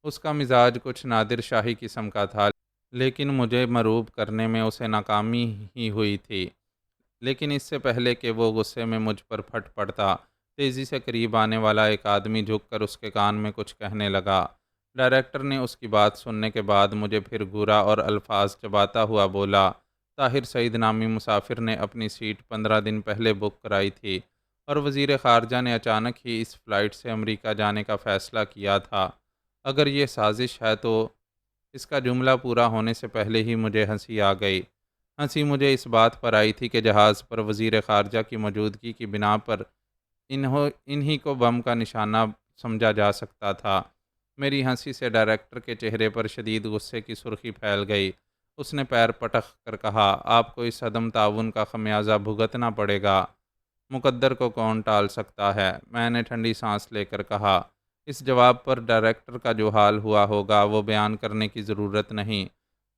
اس کا مزاج کچھ نادر شاہی قسم کا تھا، لیکن مجھے مروب کرنے میں اسے ناکامی ہی ہوئی تھی۔ لیکن اس سے پہلے کہ وہ غصے میں مجھ پر پھٹ پڑتا، تیزی سے قریب آنے والا ایک آدمی جھک کر اس کے کان میں کچھ کہنے لگا۔ ڈائریکٹر نے اس کی بات سننے کے بعد مجھے پھر گھورا اور الفاظ چباتا ہوا بولا، طاہر سعید نامی مسافر نے اپنی سیٹ 15 دن پہلے بک کرائی تھی اور وزیر خارجہ نے اچانک ہی اس فلائٹ سے امریکہ جانے کا فیصلہ کیا تھا۔ اگر یہ سازش ہے تو اس کا جملہ پورا ہونے سے پہلے ہی مجھے ہنسی آ گئی۔ ہنسی مجھے اس بات پر آئی تھی کہ جہاز پر وزیر خارجہ کی موجودگی کی بنا پر انہی کو بم کا نشانہ سمجھا جا سکتا تھا۔ میری ہنسی سے ڈائریکٹر کے چہرے پر شدید غصے کی سرخی پھیل گئی۔ اس نے پیر پٹخ کر کہا، آپ کو اس عدم تعاون کا خمیازہ بھگتنا پڑے گا۔ مقدر کو کون ٹال سکتا ہے؟ میں نے ٹھنڈی سانس لے کر کہا۔ اس جواب پر ڈائریکٹر کا جو حال ہوا ہوگا وہ بیان کرنے کی ضرورت نہیں۔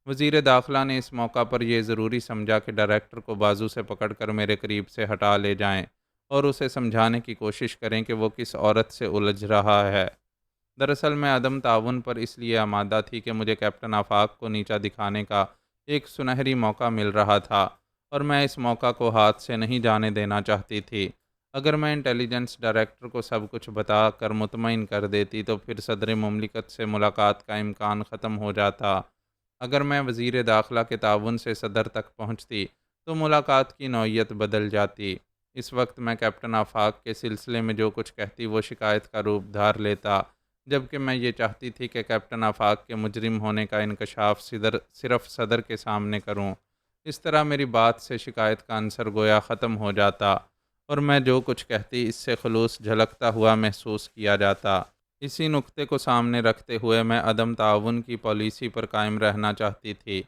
وزیر داخلہ نے اس موقع پر یہ ضروری سمجھا کہ ڈائریکٹر کو بازو سے پکڑ کر میرے قریب سے ہٹا لے جائیں اور اسے سمجھانے کی کوشش کریں کہ وہ کس عورت سے الجھ رہا ہے۔ دراصل میں عدم تعاون پر اس لیے آمادہ تھی کہ مجھے کیپٹن آفاق کو نیچا دکھانے کا ایک سنہری موقع مل رہا تھا اور میں اس موقع کو ہاتھ سے نہیں جانے دینا چاہتی تھی۔ اگر میں انٹیلیجنس ڈائریکٹر کو سب کچھ بتا کر مطمئن کر دیتی تو پھر صدر مملکت سے ملاقات کا امکان ختم ہو جاتا۔ اگر میں وزیر داخلہ کے تعاون سے صدر تک پہنچتی تو ملاقات کی نوعیت بدل جاتی۔ اس وقت میں کیپٹن آفاق کے سلسلے میں جو کچھ کہتی وہ شکایت کا روپ دھار لیتا، جبکہ میں یہ چاہتی تھی کہ کیپٹن آفاق کے مجرم ہونے کا انکشاف صرف صدر کے سامنے کروں۔ اس طرح میری بات سے شکایت کا عنصر گویا ختم ہو جاتا اور میں جو کچھ کہتی اس سے خلوص جھلکتا ہوا محسوس کیا جاتا۔ اسی نکتے کو سامنے رکھتے ہوئے میں عدم تعاون کی پالیسی پر قائم رہنا چاہتی تھی۔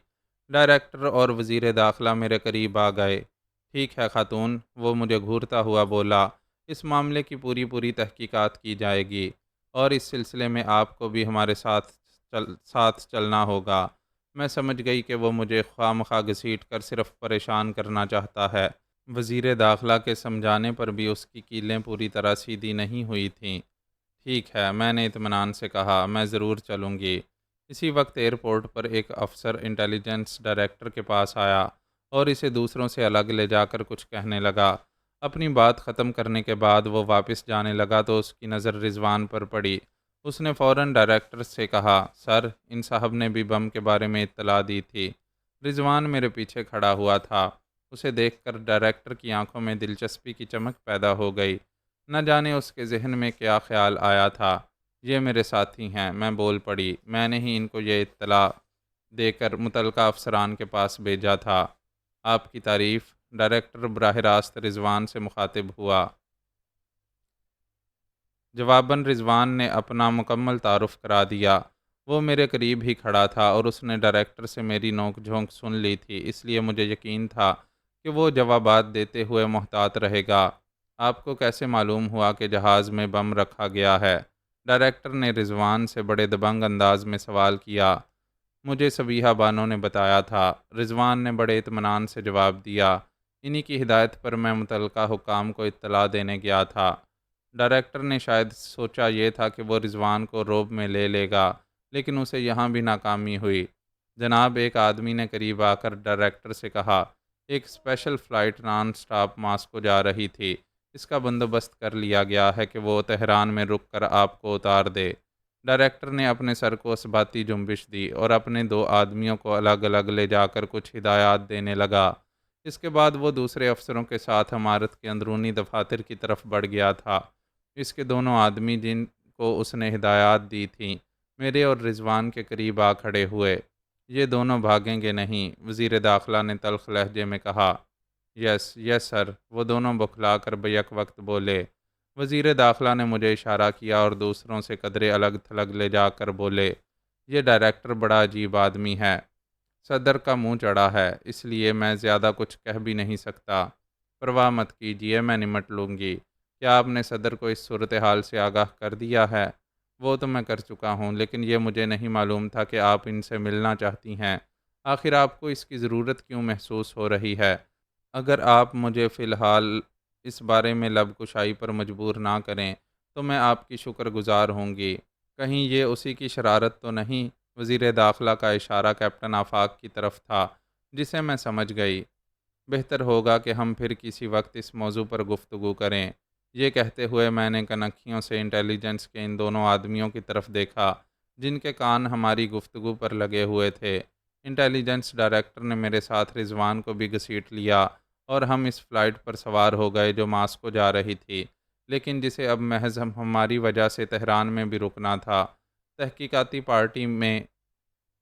ڈائریکٹر اور وزیر داخلہ میرے قریب آ گئے۔ ٹھیک ہے خاتون، وہ مجھے گھورتا ہوا بولا، اس معاملے کی پوری تحقیقات کی جائے گی اور اس سلسلے میں آپ کو بھی ہمارے ساتھ چلنا ہوگا۔ میں سمجھ گئی کہ وہ مجھے خواہ گھسیٹ کر صرف پریشان کرنا چاہتا ہے۔ وزیر داخلہ کے سمجھانے پر بھی اس کی کیلیں پوری طرح سیدھی نہیں ہوئی تھیں۔ ٹھیک ہے، میں نے اطمینان سے کہا، میں ضرور چلوں گی۔ اسی وقت ایئرپورٹ پر ایک افسر انٹیلیجنس ڈائریکٹر کے پاس آیا اور اسے دوسروں سے الگ لے جا کر کچھ کہنے لگا۔ اپنی بات ختم کرنے کے بعد وہ واپس جانے لگا تو اس کی نظر رضوان پر پڑی۔ اس نے فوراً ڈائریکٹر سے کہا، سر، ان صاحب نے بھی بم کے بارے میں اطلاع دی تھی۔ رضوان میرے پیچھے کھڑا ہوا تھا۔ اسے دیکھ کر ڈائریکٹر کی آنکھوں میں دلچسپی کی چمک پیدا ہو گئی۔ نہ جانے اس کے ذہن میں کیا خیال آیا تھا۔ یہ میرے ساتھی ہیں، میں بول پڑی، میں نے ہی ان کو یہ اطلاع دے کر متعلقہ افسران کے پاس بھیجا تھا۔ آپ کی تعریف؟ ڈائریکٹر براہ راست رضوان سے مخاطب ہوا۔ جواباً رضوان نے اپنا مکمل تعارف کرا دیا۔ وہ میرے قریب ہی کھڑا تھا اور اس نے ڈائریکٹر سے میری نوک جھونک سن لی تھی، اس لیے مجھے یقین تھا کہ وہ جوابات دیتے ہوئے محتاط رہے گا۔ آپ کو کیسے معلوم ہوا کہ جہاز میں بم رکھا گیا ہے؟ ڈائریکٹر نے رضوان سے بڑے دبنگ انداز میں سوال کیا۔ مجھے صبیحہ بانو نے بتایا تھا، رضوان نے بڑے اطمینان سے جواب دیا۔ انہی کی ہدایت پر میں متعلقہ حکام کو اطلاع دینے گیا تھا۔ ڈائریکٹر نے شاید سوچا یہ تھا کہ وہ رضوان کو روب میں لے لے گا، لیکن اسے یہاں بھی ناکامی ہوئی۔ جناب، ایک آدمی نے قریب آ کر ڈائریکٹر سے کہا، ایک special flight naan stop Moscow جا رہی تھی۔ اس کا بندوبست کر لیا گیا ہے کہ وہ تہران میں رک کر آپ کو اتار دے۔ ڈائریکٹر نے اپنے سر کو اثباتی جنبش دی اور اپنے دو آدمیوں کو الگ الگ لے جا کر کچھ ہدایات دینے لگا۔ اس کے بعد وہ دوسرے افسروں کے ساتھ عمارت کے اندرونی دفاتر کی طرف بڑھ گیا تھا۔ اس کے دونوں آدمی جن کو اس نے ہدایات دی تھیں میرے اور رضوان کے قریب آ کھڑے ہوئے۔ یہ دونوں بھاگیں گے نہیں، وزیر داخلہ نے تلخ لہجے میں کہا۔ یس سر، وہ دونوں بکھلا کر بیک وقت بولے۔ وزیر داخلہ نے مجھے اشارہ کیا اور دوسروں سے قدرے الگ تھلگ لے جا کر بولے، یہ ڈائریکٹر بڑا عجیب آدمی ہے۔ صدر کا منہ چڑھا ہے، اس لیے میں زیادہ کچھ کہہ بھی نہیں سکتا۔ پرواہ مت کیجیے، میں نمٹ لوں گی۔ کیا آپ نے صدر کو اس صورتحال سے آگاہ کر دیا ہے؟ وہ تو میں کر چکا ہوں، لیکن یہ مجھے نہیں معلوم تھا کہ آپ ان سے ملنا چاہتی ہیں۔ آخر آپ کو اس کی ضرورت کیوں محسوس ہو رہی ہے؟ اگر آپ مجھے فی الحال اس بارے میں لب کشائی پر مجبور نہ کریں تو میں آپ کی شکر گزار ہوں گی۔ کہیں یہ اسی کی شرارت تو نہیں؟ وزیر داخلہ کا اشارہ کیپٹن آفاق کی طرف تھا، جسے میں سمجھ گئی۔ بہتر ہوگا کہ ہم پھر کسی وقت اس موضوع پر گفتگو کریں۔ یہ کہتے ہوئے میں نے کنکھیوں سے انٹیلیجنس کے ان دونوں آدمیوں کی طرف دیکھا جن کے کان ہماری گفتگو پر لگے ہوئے تھے۔ انٹیلیجنس ڈائریکٹر نے میرے ساتھ رضوان کو بھی گھسیٹ لیا اور ہم اس فلائٹ پر سوار ہو گئے جو ماسکو جا رہی تھی، لیکن جسے اب محض ہماری وجہ سے تہران میں بھی رکنا تھا۔ تحقیقاتی پارٹی میں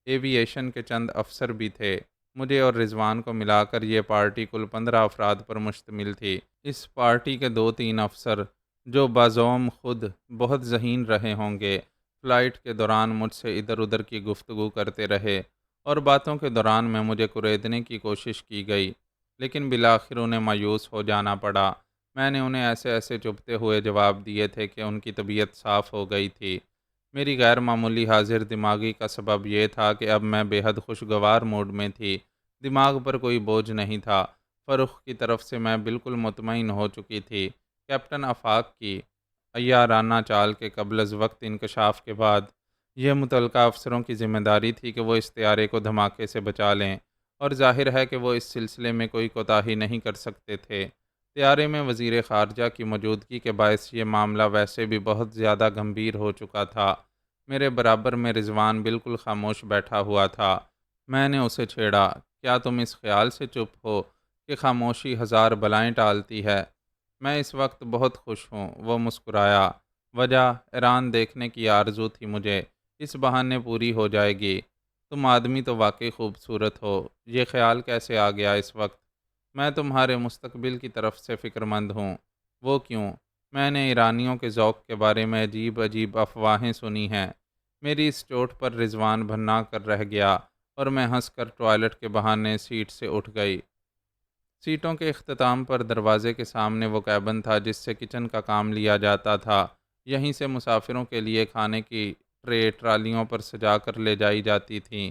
ایوییشن کے چند افسر بھی تھے۔ مجھے اور رضوان کو ملا کر یہ پارٹی کل 15 افراد پر مشتمل تھی۔ اس پارٹی کے 2-3 افسر جو بازوم خود بہت ذہین رہے ہوں گے، فلائٹ کے دوران مجھ سے ادھر ادھر کی گفتگو کرتے رہے اور باتوں کے دوران میں مجھے کریدنے کی کوشش کی گئی، لیکن بالآخر انہیں مایوس ہو جانا پڑا۔ میں نے انہیں ایسے ایسے چبھتے ہوئے جواب دیے تھے کہ ان کی طبیعت صاف ہو گئی تھی۔ میری غیر معمولی حاضر دماغی کا سبب یہ تھا کہ اب میں بے حد خوشگوار موڈ میں تھی، دماغ پر کوئی بوجھ نہیں تھا۔ فرخ کی طرف سے میں بالکل مطمئن ہو چکی تھی۔ کیپٹن آفاق کی عیارانہ چال کے قبل از وقت انکشاف کے بعد یہ متعلقہ افسروں کی ذمہ داری تھی کہ وہ اس طیارے کو دھماکے سے بچا لیں، اور ظاہر ہے کہ وہ اس سلسلے میں کوئی کوتاہی نہیں کر سکتے تھے۔ طیارے میں وزیر خارجہ کی موجودگی کے باعث یہ معاملہ ویسے بھی بہت زیادہ گمبھیر ہو چکا تھا۔ میرے برابر میں رضوان بالکل خاموش بیٹھا ہوا تھا۔ میں نے اسے چھیڑا، کیا تم اس خیال سے چپ ہو کہ خاموشی ہزار بلائیں ٹالتی ہے؟ میں اس وقت بہت خوش ہوں۔ وہ مسکرایا۔ وجہ ایران دیکھنے کی آرزو تھی مجھے، اس بہانے پوری ہو جائے گی۔ تم آدمی تو واقعی خوبصورت ہو، یہ خیال کیسے آ گیا اس وقت؟ میں تمہارے مستقبل کی طرف سے فکر مند ہوں۔ وہ کیوں؟ میں نے ایرانیوں کے ذوق کے بارے میں عجیب عجیب افواہیں سنی ہیں۔ میری اس چوٹ پر رضوان بھننا کر رہ گیا اور میں ہنس کر ٹوائلٹ کے بہانے سیٹ سے اٹھ گئی۔ سیٹوں کے اختتام پر دروازے کے سامنے وہ کیبن تھا جس سے کچن کا کام لیا جاتا تھا۔ یہیں سے مسافروں کے لیے کھانے کی ٹرے ٹرالیوں پر سجا کر لے جائی جاتی تھیں،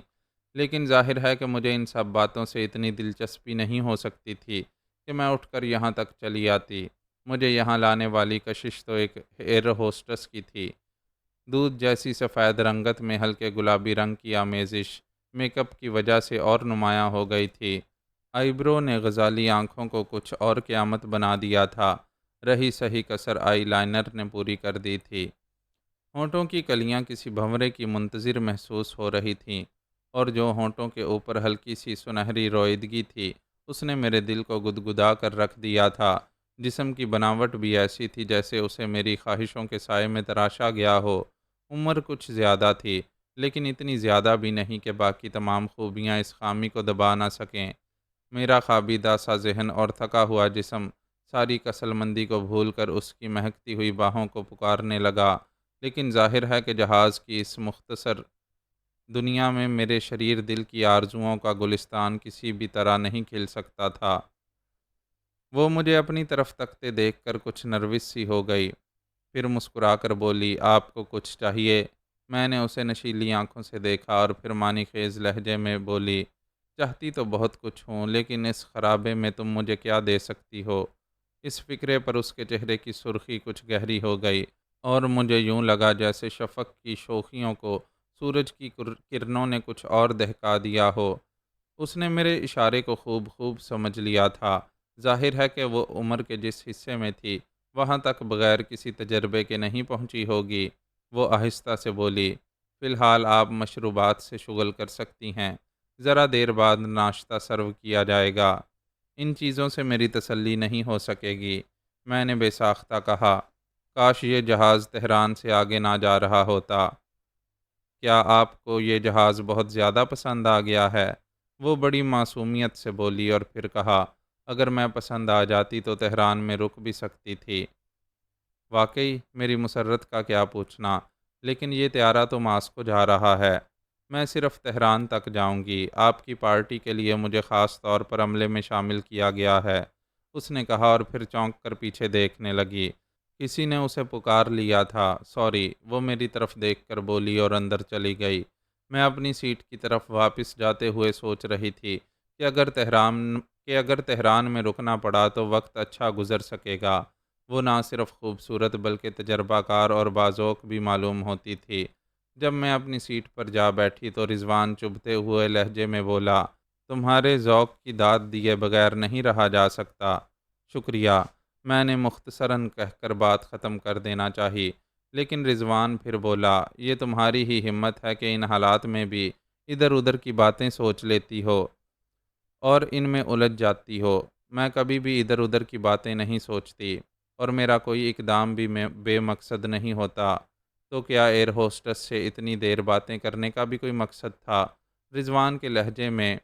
لیکن ظاہر ہے کہ مجھے ان سب باتوں سے اتنی دلچسپی نہیں ہو سکتی تھی کہ میں اٹھ کر یہاں تک چلی آتی۔ مجھے یہاں لانے والی کشش تو ایک ایئر ہوسٹس کی تھی۔ دودھ جیسی سفید رنگت میں ہلکے گلابی رنگ کی آمیزش میک اپ کی وجہ سے اور نمایاں ہو گئی تھی۔ آئیبرو نے غزالی آنکھوں کو کچھ اور قیامت بنا دیا تھا۔ رہی سہی کسر آئی لائنر نے پوری کر دی تھی۔ ہونٹوں کی کلیاں کسی بھنورے کی منتظر محسوس ہو رہی تھیں، اور جو ہونٹوں کے اوپر ہلکی سی سنہری روئیدگی تھی اس نے میرے دل کو گدگدا کر رکھ دیا تھا۔ جسم کی بناوٹ بھی ایسی تھی جیسے اسے میری خواہشوں کے سائے میں تراشا گیا ہو۔ عمر کچھ زیادہ تھی، لیکن اتنی زیادہ بھی نہیں کہ باقی تمام خوبیاں اس خامی کو دبا نہ سکیں۔ میرا خوابیدہ سا ذہن اور تھکا ہوا جسم ساری کسل مندی کو بھول کر اس کی مہکتی ہوئی باہوں کو پکارنے لگا، لیکن ظاہر ہے کہ جہاز کی اس مختصر دنیا میں میرے شریر دل کی آرزوؤں کا گلستان کسی بھی طرح نہیں کھل سکتا تھا۔ وہ مجھے اپنی طرف تکتے دیکھ کر کچھ نروس سی ہو گئی، پھر مسکرا کر بولی، آپ کو کچھ چاہیے؟ میں نے اسے نشیلی آنکھوں سے دیکھا اور پھر معنی خیز لہجے میں بولی، چاہتی تو بہت کچھ ہوں، لیکن اس خرابے میں تم مجھے کیا دے سکتی ہو؟ اس فکرے پر اس کے چہرے کی سرخی کچھ گہری ہو گئی اور مجھے یوں لگا جیسے شفق کی شوخیوں کو سورج کی کرنوں نے کچھ اور دہکا دیا ہو۔ اس نے میرے اشارے کو خوب خوب سمجھ لیا تھا۔ ظاہر ہے کہ وہ عمر کے جس حصے میں تھی وہاں تک بغیر کسی تجربے کے نہیں پہنچی ہوگی۔ وہ آہستہ سے بولی، فی الحال آپ مشروبات سے شغل کر سکتی ہیں، ذرا دیر بعد ناشتہ سرو کیا جائے گا۔ ان چیزوں سے میری تسلی نہیں ہو سکے گی۔ میں نے بے ساختہ کہا، کاش یہ جہاز تہران سے آگے نہ جا رہا ہوتا۔ کیا آپ کو یہ جہاز بہت زیادہ پسند آ گیا ہے؟ وہ بڑی معصومیت سے بولی اور پھر کہا، اگر میں پسند آ جاتی تو تہران میں رک بھی سکتی تھی۔ واقعی میری مسرت کا کیا پوچھنا، لیکن یہ طیارہ تو ماسکو جا رہا ہے۔ میں صرف تہران تک جاؤں گی۔ آپ کی پارٹی کے لیے مجھے خاص طور پر عملے میں شامل کیا گیا ہے، اس نے کہا اور پھر چونک کر پیچھے دیکھنے لگی۔ کسی نے اسے پکار لیا تھا، سوری، وہ میری طرف دیکھ کر بولی اور اندر چلی گئی۔ میں اپنی سیٹ کی طرف واپس جاتے ہوئے سوچ رہی تھی کہ اگر تہران میں رکنا پڑا تو وقت اچھا گزر سکے گا۔ وہ نہ صرف خوبصورت بلکہ تجربہ کار اور باذوق بھی معلوم ہوتی تھی۔ جب میں اپنی سیٹ پر جا بیٹھی تو رضوان چبھتے ہوئے لہجے میں بولا، تمہارے ذوق کی داد دیے بغیر نہیں رہا جا سکتا۔ شکریہ، میں نے مختصراً کہہ کر بات ختم کر دینا چاہی، لیکن رضوان پھر بولا، یہ تمہاری ہی ہمت ہے کہ ان حالات میں بھی ادھر ادھر کی باتیں سوچ لیتی ہو اور ان میں الجھ جاتی ہو۔ میں کبھی بھی ادھر ادھر کی باتیں نہیں سوچتی، اور میرا کوئی اقدام بھی بے مقصد نہیں ہوتا۔ تو کیا ایئر ہوسٹس سے اتنی دیر باتیں کرنے کا بھی کوئی مقصد تھا؟ رضوان کے لہجے میں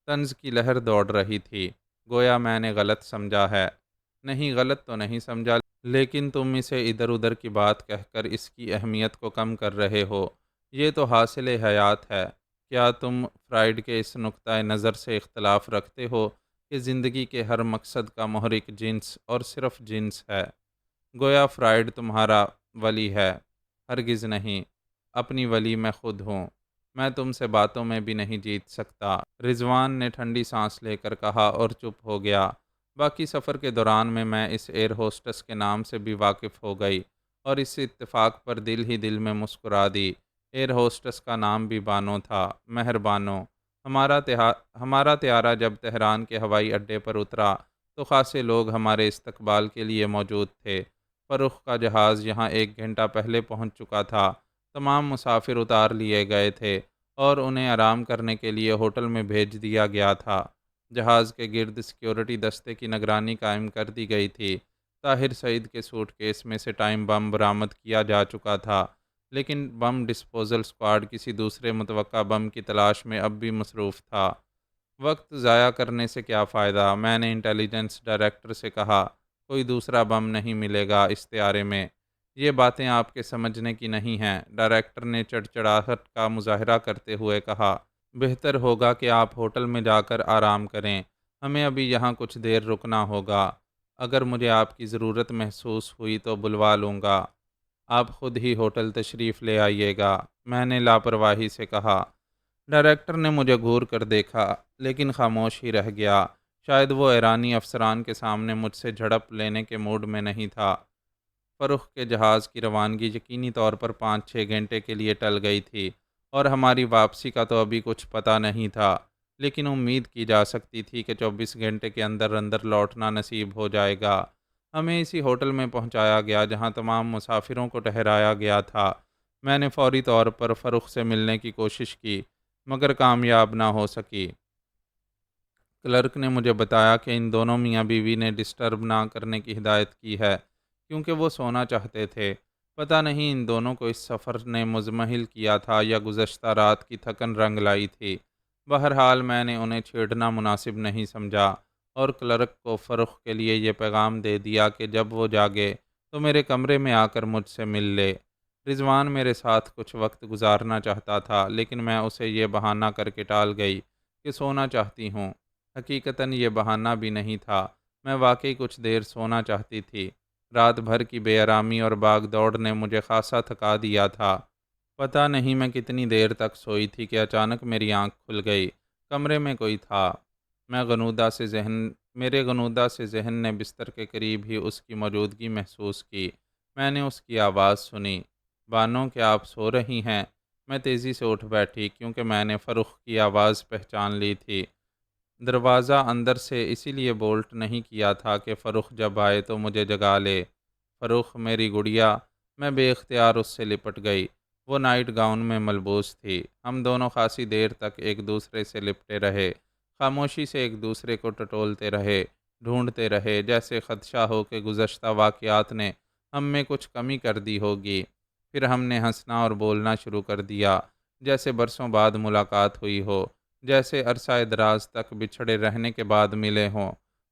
طنز کی لہر دوڑ رہی تھی۔ گویا میں نے غلط سمجھا ہے۔ نہیں، غلط تو نہیں سمجھا، لیکن تم اسے ادھر ادھر کی بات کہہ کر اس کی اہمیت کو کم کر رہے ہو۔ یہ تو حاصل حیات ہے۔ کیا تم فرائیڈ کے اس نقطۂ نظر سے اختلاف رکھتے ہو کہ زندگی کے ہر مقصد کا محرک جنس اور صرف جنس ہے؟ گویا فرائیڈ تمہارا ولی ہے۔ ہرگز نہیں، اپنی ولی میں خود ہوں۔ میں تم سے باتوں میں بھی نہیں جیت سکتا۔ رضوان نے ٹھنڈی سانس لے کر کہا اور چپ ہو گیا۔ باقی سفر کے دوران میں اس ایئر ہوسٹس کے نام سے بھی واقف ہو گئی اور اس اتفاق پر دل ہی دل میں مسکرا دی۔ ایئر ہوسٹس کا نام بھی بانو تھا، مہر بانو۔ ہمارا طیارہ جب تہران کے ہوائی اڈے پر اترا تو خاصے لوگ ہمارے استقبال کے لیے موجود تھے۔ فرخ کا جہاز یہاں 1 گھنٹہ پہلے پہنچ چکا تھا۔ تمام مسافر اتار لیے گئے تھے اور انہیں آرام کرنے کے لیے ہوٹل میں بھیج دیا گیا تھا۔ جہاز کے گرد سیکیورٹی دستے کی نگرانی قائم کر دی گئی تھی۔ طاہر سعید کے سوٹ کیس میں سے ٹائم بم برآمد کیا جا چکا تھا، لیکن بم ڈسپوزل اسکواڈ کسی دوسرے متوقع بم کی تلاش میں اب بھی مصروف تھا۔ وقت ضائع کرنے سے کیا فائدہ؟ میں نے انٹیلیجنس ڈائریکٹر سے کہا۔ کوئی دوسرا بم نہیں ملے گا اس طیارے میں۔ یہ باتیں آپ کے سمجھنے کی نہیں ہیں، ڈائریکٹر نے چڑچڑاہٹ کا مظاہرہ کرتے ہوئے کہا۔ بہتر ہوگا کہ آپ ہوٹل میں جا کر آرام کریں۔ ہمیں ابھی یہاں کچھ دیر رکنا ہوگا۔ اگر مجھے آپ کی ضرورت محسوس ہوئی تو بلوا لوں گا۔ آپ خود ہی ہوٹل تشریف لے آئیے گا، میں نے لاپرواہی سے کہا۔ ڈائریکٹر نے مجھے گھور کر دیکھا، لیکن خاموش ہی رہ گیا۔ شاید وہ ایرانی افسران کے سامنے مجھ سے جھڑپ لینے کے موڈ میں نہیں تھا۔ فرخ کے جہاز کی روانگی یقینی طور پر 5-6 گھنٹے کے لیے ٹل گئی تھی اور ہماری واپسی کا تو ابھی کچھ پتہ نہیں تھا، لیکن امید کی جا سکتی تھی کہ 24 گھنٹے کے اندر اندر لوٹنا نصیب ہو جائے گا۔ ہمیں اسی ہوٹل میں پہنچایا گیا جہاں تمام مسافروں کو ٹھہرایا گیا تھا۔ میں نے فوری طور پر فرخ سے ملنے کی کوشش کی، مگر کامیاب نہ ہو سکی۔ کلرک نے مجھے بتایا کہ ان دونوں میاں بیوی نے ڈسٹرب نہ کرنے کی ہدایت کی ہے، کیونکہ وہ سونا چاہتے تھے۔ پتہ نہیں ان دونوں کو اس سفر نے مزمحل کیا تھا یا گزشتہ رات کی تھکن رنگ لائی تھی۔ بہرحال میں نے انہیں چھیڑنا مناسب نہیں سمجھا اور کلرک کو فرخ کے لیے یہ پیغام دے دیا کہ جب وہ جاگے تو میرے کمرے میں آ کر مجھ سے مل لے۔ رضوان میرے ساتھ کچھ وقت گزارنا چاہتا تھا، لیکن میں اسے یہ بہانہ کر کے ٹال گئی کہ سونا چاہتی ہوں۔ حقیقتاً یہ بہانہ بھی نہیں تھا، میں واقعی کچھ دیر سونا چاہتی تھی۔ رات بھر کی بے آرامی اور باغ دوڑ نے مجھے خاصا تھکا دیا تھا۔ پتہ نہیں میں کتنی دیر تک سوئی تھی کہ اچانک میری آنکھ کھل گئی۔ کمرے میں کوئی تھا۔ میرے غنودہ سے ذہن نے بستر کے قریب ہی اس کی موجودگی محسوس کی۔ میں نے اس کی آواز سنی، بانو کیا آپ سو رہی ہیں؟ میں تیزی سے اٹھ بیٹھی کیونکہ میں نے فرخ کی آواز پہچان لی تھی۔ دروازہ اندر سے اسی لیے بولٹ نہیں کیا تھا کہ فرخ جب آئے تو مجھے جگا لے۔ فرخ میری گڑیا، میں بے اختیار اس سے لپٹ گئی۔ وہ نائٹ گاؤن میں ملبوس تھی۔ ہم دونوں خاصی دیر تک ایک دوسرے سے لپٹے رہے، خاموشی سے ایک دوسرے کو ٹٹولتے رہے، ڈھونڈتے رہے، جیسے خدشہ ہو کہ گزشتہ واقعات نے ہم میں کچھ کمی کر دی ہوگی۔ پھر ہم نے ہنسنا اور بولنا شروع کر دیا، جیسے برسوں بعد ملاقات ہوئی ہو، جیسے عرصہ دراز تک بچھڑے رہنے کے بعد ملے ہوں۔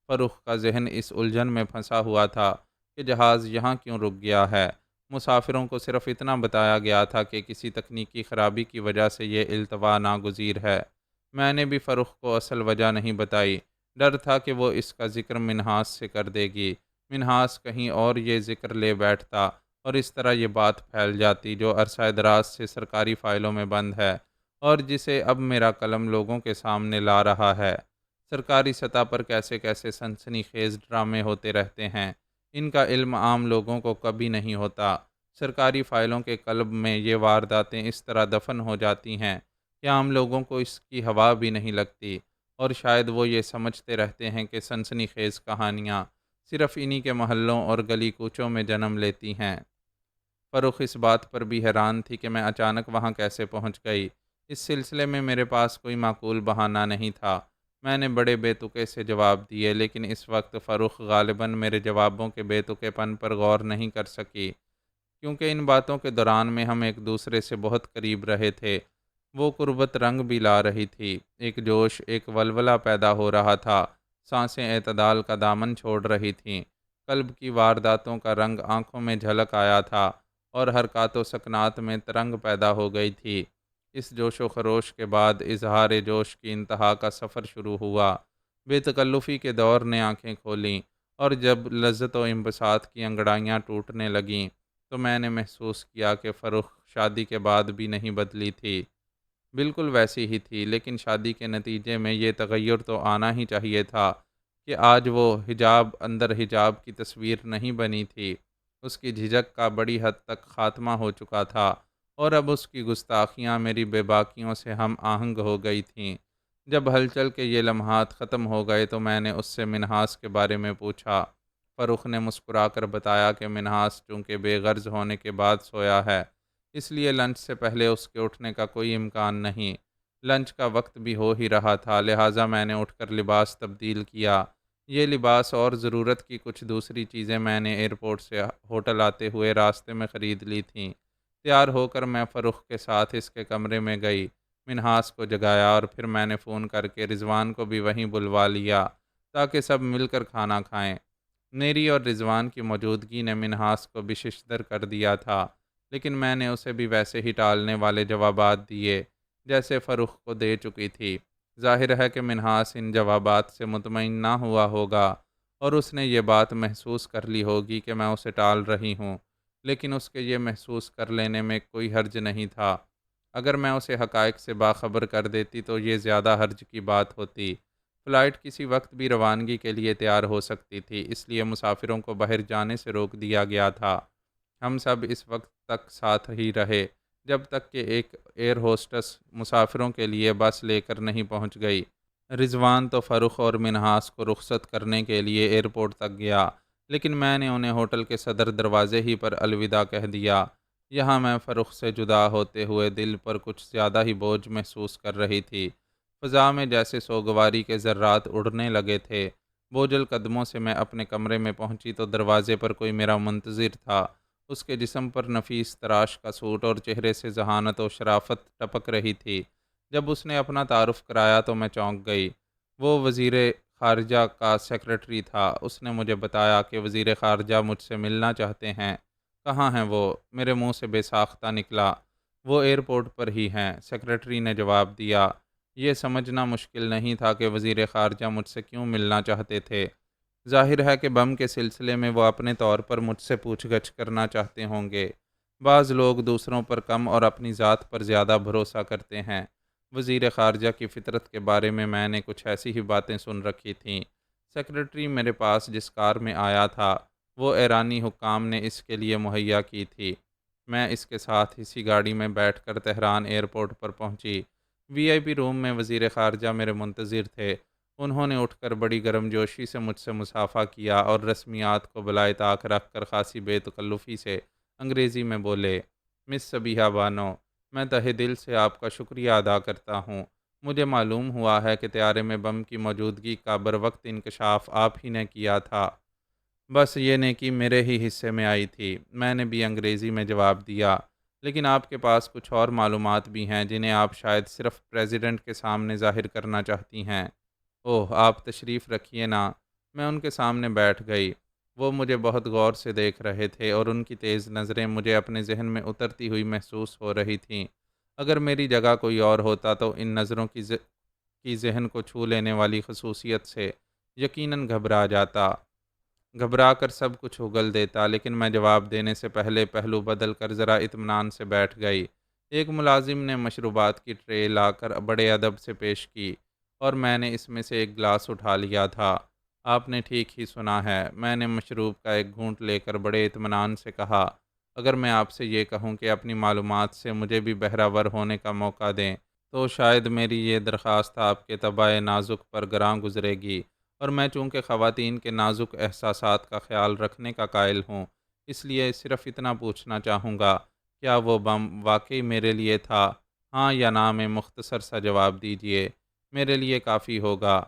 فرخ کا ذہن اس الجھن میں پھنسا ہوا تھا کہ جہاز یہاں کیوں رک گیا ہے۔ مسافروں کو صرف اتنا بتایا گیا تھا کہ کسی تکنیکی خرابی کی وجہ سے یہ التوا ناگزیر ہے۔ میں نے بھی فرخ کو اصل وجہ نہیں بتائی۔ ڈر تھا کہ وہ اس کا ذکر منہاس سے کر دے گی۔ منہاس کہیں اور یہ ذکر لے بیٹھتا اور اس طرح یہ بات پھیل جاتی جو عرصہ دراز سے سرکاری فائلوں میں بند ہے اور جسے اب میرا قلم لوگوں کے سامنے لا رہا ہے۔ سرکاری سطح پر کیسے کیسے سنسنی خیز ڈرامے ہوتے رہتے ہیں، ان کا علم عام لوگوں کو کبھی نہیں ہوتا۔ سرکاری فائلوں کے قلب میں یہ وارداتیں اس طرح دفن ہو جاتی ہیں کہ عام لوگوں کو اس کی ہوا بھی نہیں لگتی، اور شاید وہ یہ سمجھتے رہتے ہیں کہ سنسنی خیز کہانیاں صرف انہی کے محلوں اور گلی کوچوں میں جنم لیتی ہیں۔ فرخ اس بات پر بھی حیران تھی کہ میں اچانک وہاں کیسے پہنچ گئی۔ اس سلسلے میں میرے پاس کوئی معقول بہانہ نہیں تھا۔ میں نے بڑے بے تکے سے جواب دیے، لیکن اس وقت فرخ غالباً میرے جوابوں کے بے تکے پن پر غور نہیں کر سکی، کیونکہ ان باتوں کے دوران میں ہم ایک دوسرے سے بہت قریب رہے تھے۔ وہ قربت رنگ بھی لا رہی تھی، ایک جوش، ایک ولولہ پیدا ہو رہا تھا، سانسیں اعتدال کا دامن چھوڑ رہی تھیں، قلب کی وارداتوں کا رنگ آنکھوں میں جھلک آیا تھا اور حرکات و سکنات میں ترنگ پیدا ہو گئی تھی۔ اس جوش و خروش کے بعد اظہار جوش کی انتہا کا سفر شروع ہوا۔ بے تکلفی کے دور نے آنکھیں کھولیں، اور جب لذت و انبساط کی انگڑائیاں ٹوٹنے لگیں تو میں نے محسوس کیا کہ فرخ شادی کے بعد بھی نہیں بدلی تھی، بالکل ویسی ہی تھی، لیکن شادی کے نتیجے میں یہ تغیر تو آنا ہی چاہیے تھا کہ آج وہ حجاب اندر حجاب کی تصویر نہیں بنی تھی۔ اس کی جھجک کا بڑی حد تک خاتمہ ہو چکا تھا، اور اب اس کی گستاخیاں میری بے باکیوں سے ہم آہنگ ہو گئی تھیں۔ جب ہلچل کے یہ لمحات ختم ہو گئے تو میں نے اس سے منہاس کے بارے میں پوچھا۔ فرخ نے مسکرا کر بتایا کہ منہاس چونکہ بے غرض ہونے کے بعد سویا ہے، اس لیے لنچ سے پہلے اس کے اٹھنے کا کوئی امکان نہیں۔ لنچ کا وقت بھی ہو ہی رہا تھا، لہٰذا میں نے اٹھ کر لباس تبدیل کیا۔ یہ لباس اور ضرورت کی کچھ دوسری چیزیں میں نے ایئرپورٹ سے ہوٹل آتے ہوئے راستے میں خرید لی تھیں۔ تیار ہو کر میں فرخ کے ساتھ اس کے کمرے میں گئی، منہاس کو جگایا، اور پھر میں نے فون کر کے رضوان کو بھی وہیں بلوا لیا تاکہ سب مل کر کھانا کھائیں۔ میری اور رضوان کی موجودگی نے منہاس کو بششدر کر دیا تھا، لیکن میں نے اسے بھی ویسے ہی ٹالنے والے جوابات دیے جیسے فرخ کو دے چکی تھی۔ ظاہر ہے کہ منہاس ان جوابات سے مطمئن نہ ہوا ہوگا اور اس نے یہ بات محسوس کر لی ہوگی کہ میں اسے ٹال رہی ہوں، لیکن اس کے یہ محسوس کر لینے میں کوئی حرج نہیں تھا۔ اگر میں اسے حقائق سے باخبر کر دیتی تو یہ زیادہ حرج کی بات ہوتی۔ فلائٹ کسی وقت بھی روانگی کے لیے تیار ہو سکتی تھی، اس لیے مسافروں کو باہر جانے سے روک دیا گیا تھا۔ ہم سب اس وقت تک ساتھ ہی رہے جب تک کہ ایک ایئر ہوسٹس مسافروں کے لیے بس لے کر نہیں پہنچ گئی۔ رضوان تو فرخ اور منہاس کو رخصت کرنے کے لیے ایئرپورٹ تک گیا، لیکن میں نے انہیں ہوٹل کے صدر دروازے ہی پر الوداع کہہ دیا۔ یہاں میں فرخ سے جدا ہوتے ہوئے دل پر کچھ زیادہ ہی بوجھ محسوس کر رہی تھی۔ فضا میں جیسے سوگواری کے ذرات اڑنے لگے تھے۔ بوجھل قدموں سے میں اپنے کمرے میں پہنچی تو دروازے پر کوئی میرا منتظر تھا۔ اس کے جسم پر نفیس تراش کا سوٹ اور چہرے سے ذہانت و شرافت ٹپک رہی تھی۔ جب اس نے اپنا تعارف کرایا تو میں چونک گئی۔ وہ وزیر خارجہ کا سیکرٹری تھا۔ اس نے مجھے بتایا کہ وزیر خارجہ مجھ سے ملنا چاہتے ہیں۔ کہاں ہیں وہ؟ میرے منہ سے بے ساختہ نکلا۔ وہ ایئرپورٹ پر ہی ہیں، سیکرٹری نے جواب دیا۔ یہ سمجھنا مشکل نہیں تھا کہ وزیر خارجہ مجھ سے کیوں ملنا چاہتے تھے۔ ظاہر ہے کہ بم کے سلسلے میں وہ اپنے طور پر مجھ سے پوچھ گچھ کرنا چاہتے ہوں گے۔ بعض لوگ دوسروں پر کم اور اپنی ذات پر زیادہ بھروسہ کرتے ہیں۔ وزیر خارجہ کی فطرت کے بارے میں نے کچھ ایسی ہی باتیں سن رکھی تھیں۔ سیکرٹری میرے پاس جس کار میں آیا تھا وہ ایرانی حکام نے اس کے لیے مہیا کی تھی۔ میں اس کے ساتھ اسی گاڑی میں بیٹھ کر تہران ایئرپورٹ پر پہنچی۔ وی آئی پی روم میں وزیر خارجہ میرے منتظر تھے۔ انہوں نے اٹھ کر بڑی گرم جوشی سے مجھ سے مصافحہ کیا اور رسمیات کو بالائے طاق رکھ کر خاصی بے تکلفی سے انگریزی میں بولے، مس صبیحہ بانو، میں تہہ دل سے آپ کا شکریہ ادا کرتا ہوں۔ مجھے معلوم ہوا ہے کہ طیارے میں بم کی موجودگی کا بروقت انکشاف آپ ہی نے کیا تھا۔ بس یہ نیکی میرے ہی حصے میں آئی تھی۔ میں نے بھی انگریزی میں جواب دیا، لیکن آپ کے پاس کچھ اور معلومات بھی ہیں جنہیں آپ شاید صرف پریزیڈنٹ کے سامنے ظاہر کرنا چاہتی ہیں۔ اوہ، آپ تشریف رکھیے نا۔ میں ان کے سامنے بیٹھ گئی۔ وہ مجھے بہت غور سے دیکھ رہے تھے اور ان کی تیز نظریں مجھے اپنے ذہن میں اترتی ہوئی محسوس ہو رہی تھیں۔ اگر میری جگہ کوئی اور ہوتا تو ان نظروں کی ذہن کو چھو لینے والی خصوصیت سے یقیناً گھبرا جاتا، گھبرا کر سب کچھ اگل دیتا، لیکن میں جواب دینے سے پہلے پہلو بدل کر ذرا اطمینان سے بیٹھ گئی۔ ایک ملازم نے مشروبات کی ٹرے لا کر بڑے ادب سے پیش کی اور میں نے اس میں سے ایک گلاس اٹھا لیا تھا۔ آپ نے ٹھیک ہی سنا ہے، میں نے مشروب کا ایک گھونٹ لے کر بڑے اطمینان سے کہا۔ اگر میں آپ سے یہ کہوں کہ اپنی معلومات سے مجھے بھی بہرہ ہونے کا موقع دیں تو شاید میری یہ درخواست آپ کے طبع نازک پر گراں گزرے گی، اور میں چونکہ خواتین کے نازک احساسات کا خیال رکھنے کا قائل ہوں، اس لیے صرف اتنا پوچھنا چاہوں گا، کیا وہ بم واقعی میرے لیے تھا؟ ہاں یا نہ میں مختصر سا جواب دیجئے، میرے لیے کافی ہوگا۔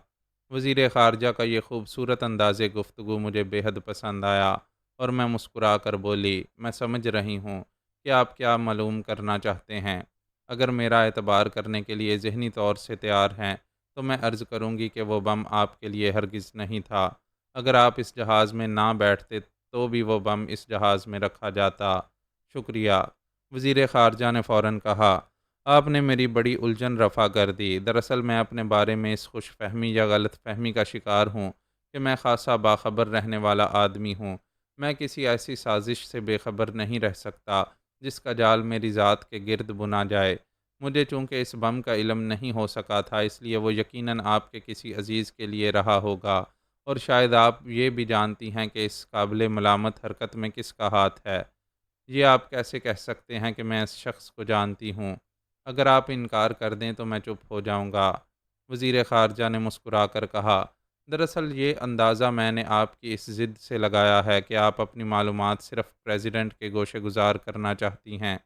وزیر خارجہ کا یہ خوبصورت انداز گفتگو مجھے بے حد پسند آیا اور میں مسکرا کر بولی، میں سمجھ رہی ہوں کہ آپ کیا معلوم کرنا چاہتے ہیں۔ اگر میرا اعتبار کرنے کے لیے ذہنی طور سے تیار ہیں تو میں عرض کروں گی کہ وہ بم آپ کے لیے ہرگز نہیں تھا۔ اگر آپ اس جہاز میں نہ بیٹھتے تو بھی وہ بم اس جہاز میں رکھا جاتا۔ شکریہ۔ وزیر خارجہ نے فوراً کہا، آپ نے میری بڑی الجھن رفع کر دی۔ دراصل میں اپنے بارے میں اس خوش فہمی یا غلط فہمی کا شکار ہوں کہ میں خاصا باخبر رہنے والا آدمی ہوں۔ میں کسی ایسی سازش سے بے خبر نہیں رہ سکتا جس کا جال میری ذات کے گرد بنا جائے۔ مجھے چونکہ اس بم کا علم نہیں ہو سکا تھا، اس لیے وہ یقیناً آپ کے کسی عزیز کے لیے رہا ہوگا، اور شاید آپ یہ بھی جانتی ہیں کہ اس قابل ملامت حرکت میں کس کا ہاتھ ہے۔ یہ آپ کیسے کہہ سکتے ہیں کہ میں اس شخص کو جانتی ہوں؟ اگر آپ انکار کر دیں تو میں چپ ہو جاؤں گا۔ وزیر خارجہ نے مسکرا کر کہا، دراصل یہ اندازہ میں نے آپ کی اس ضد سے لگایا ہے کہ آپ اپنی معلومات صرف پریزیڈنٹ کے گوشے گزار کرنا چاہتی ہیں۔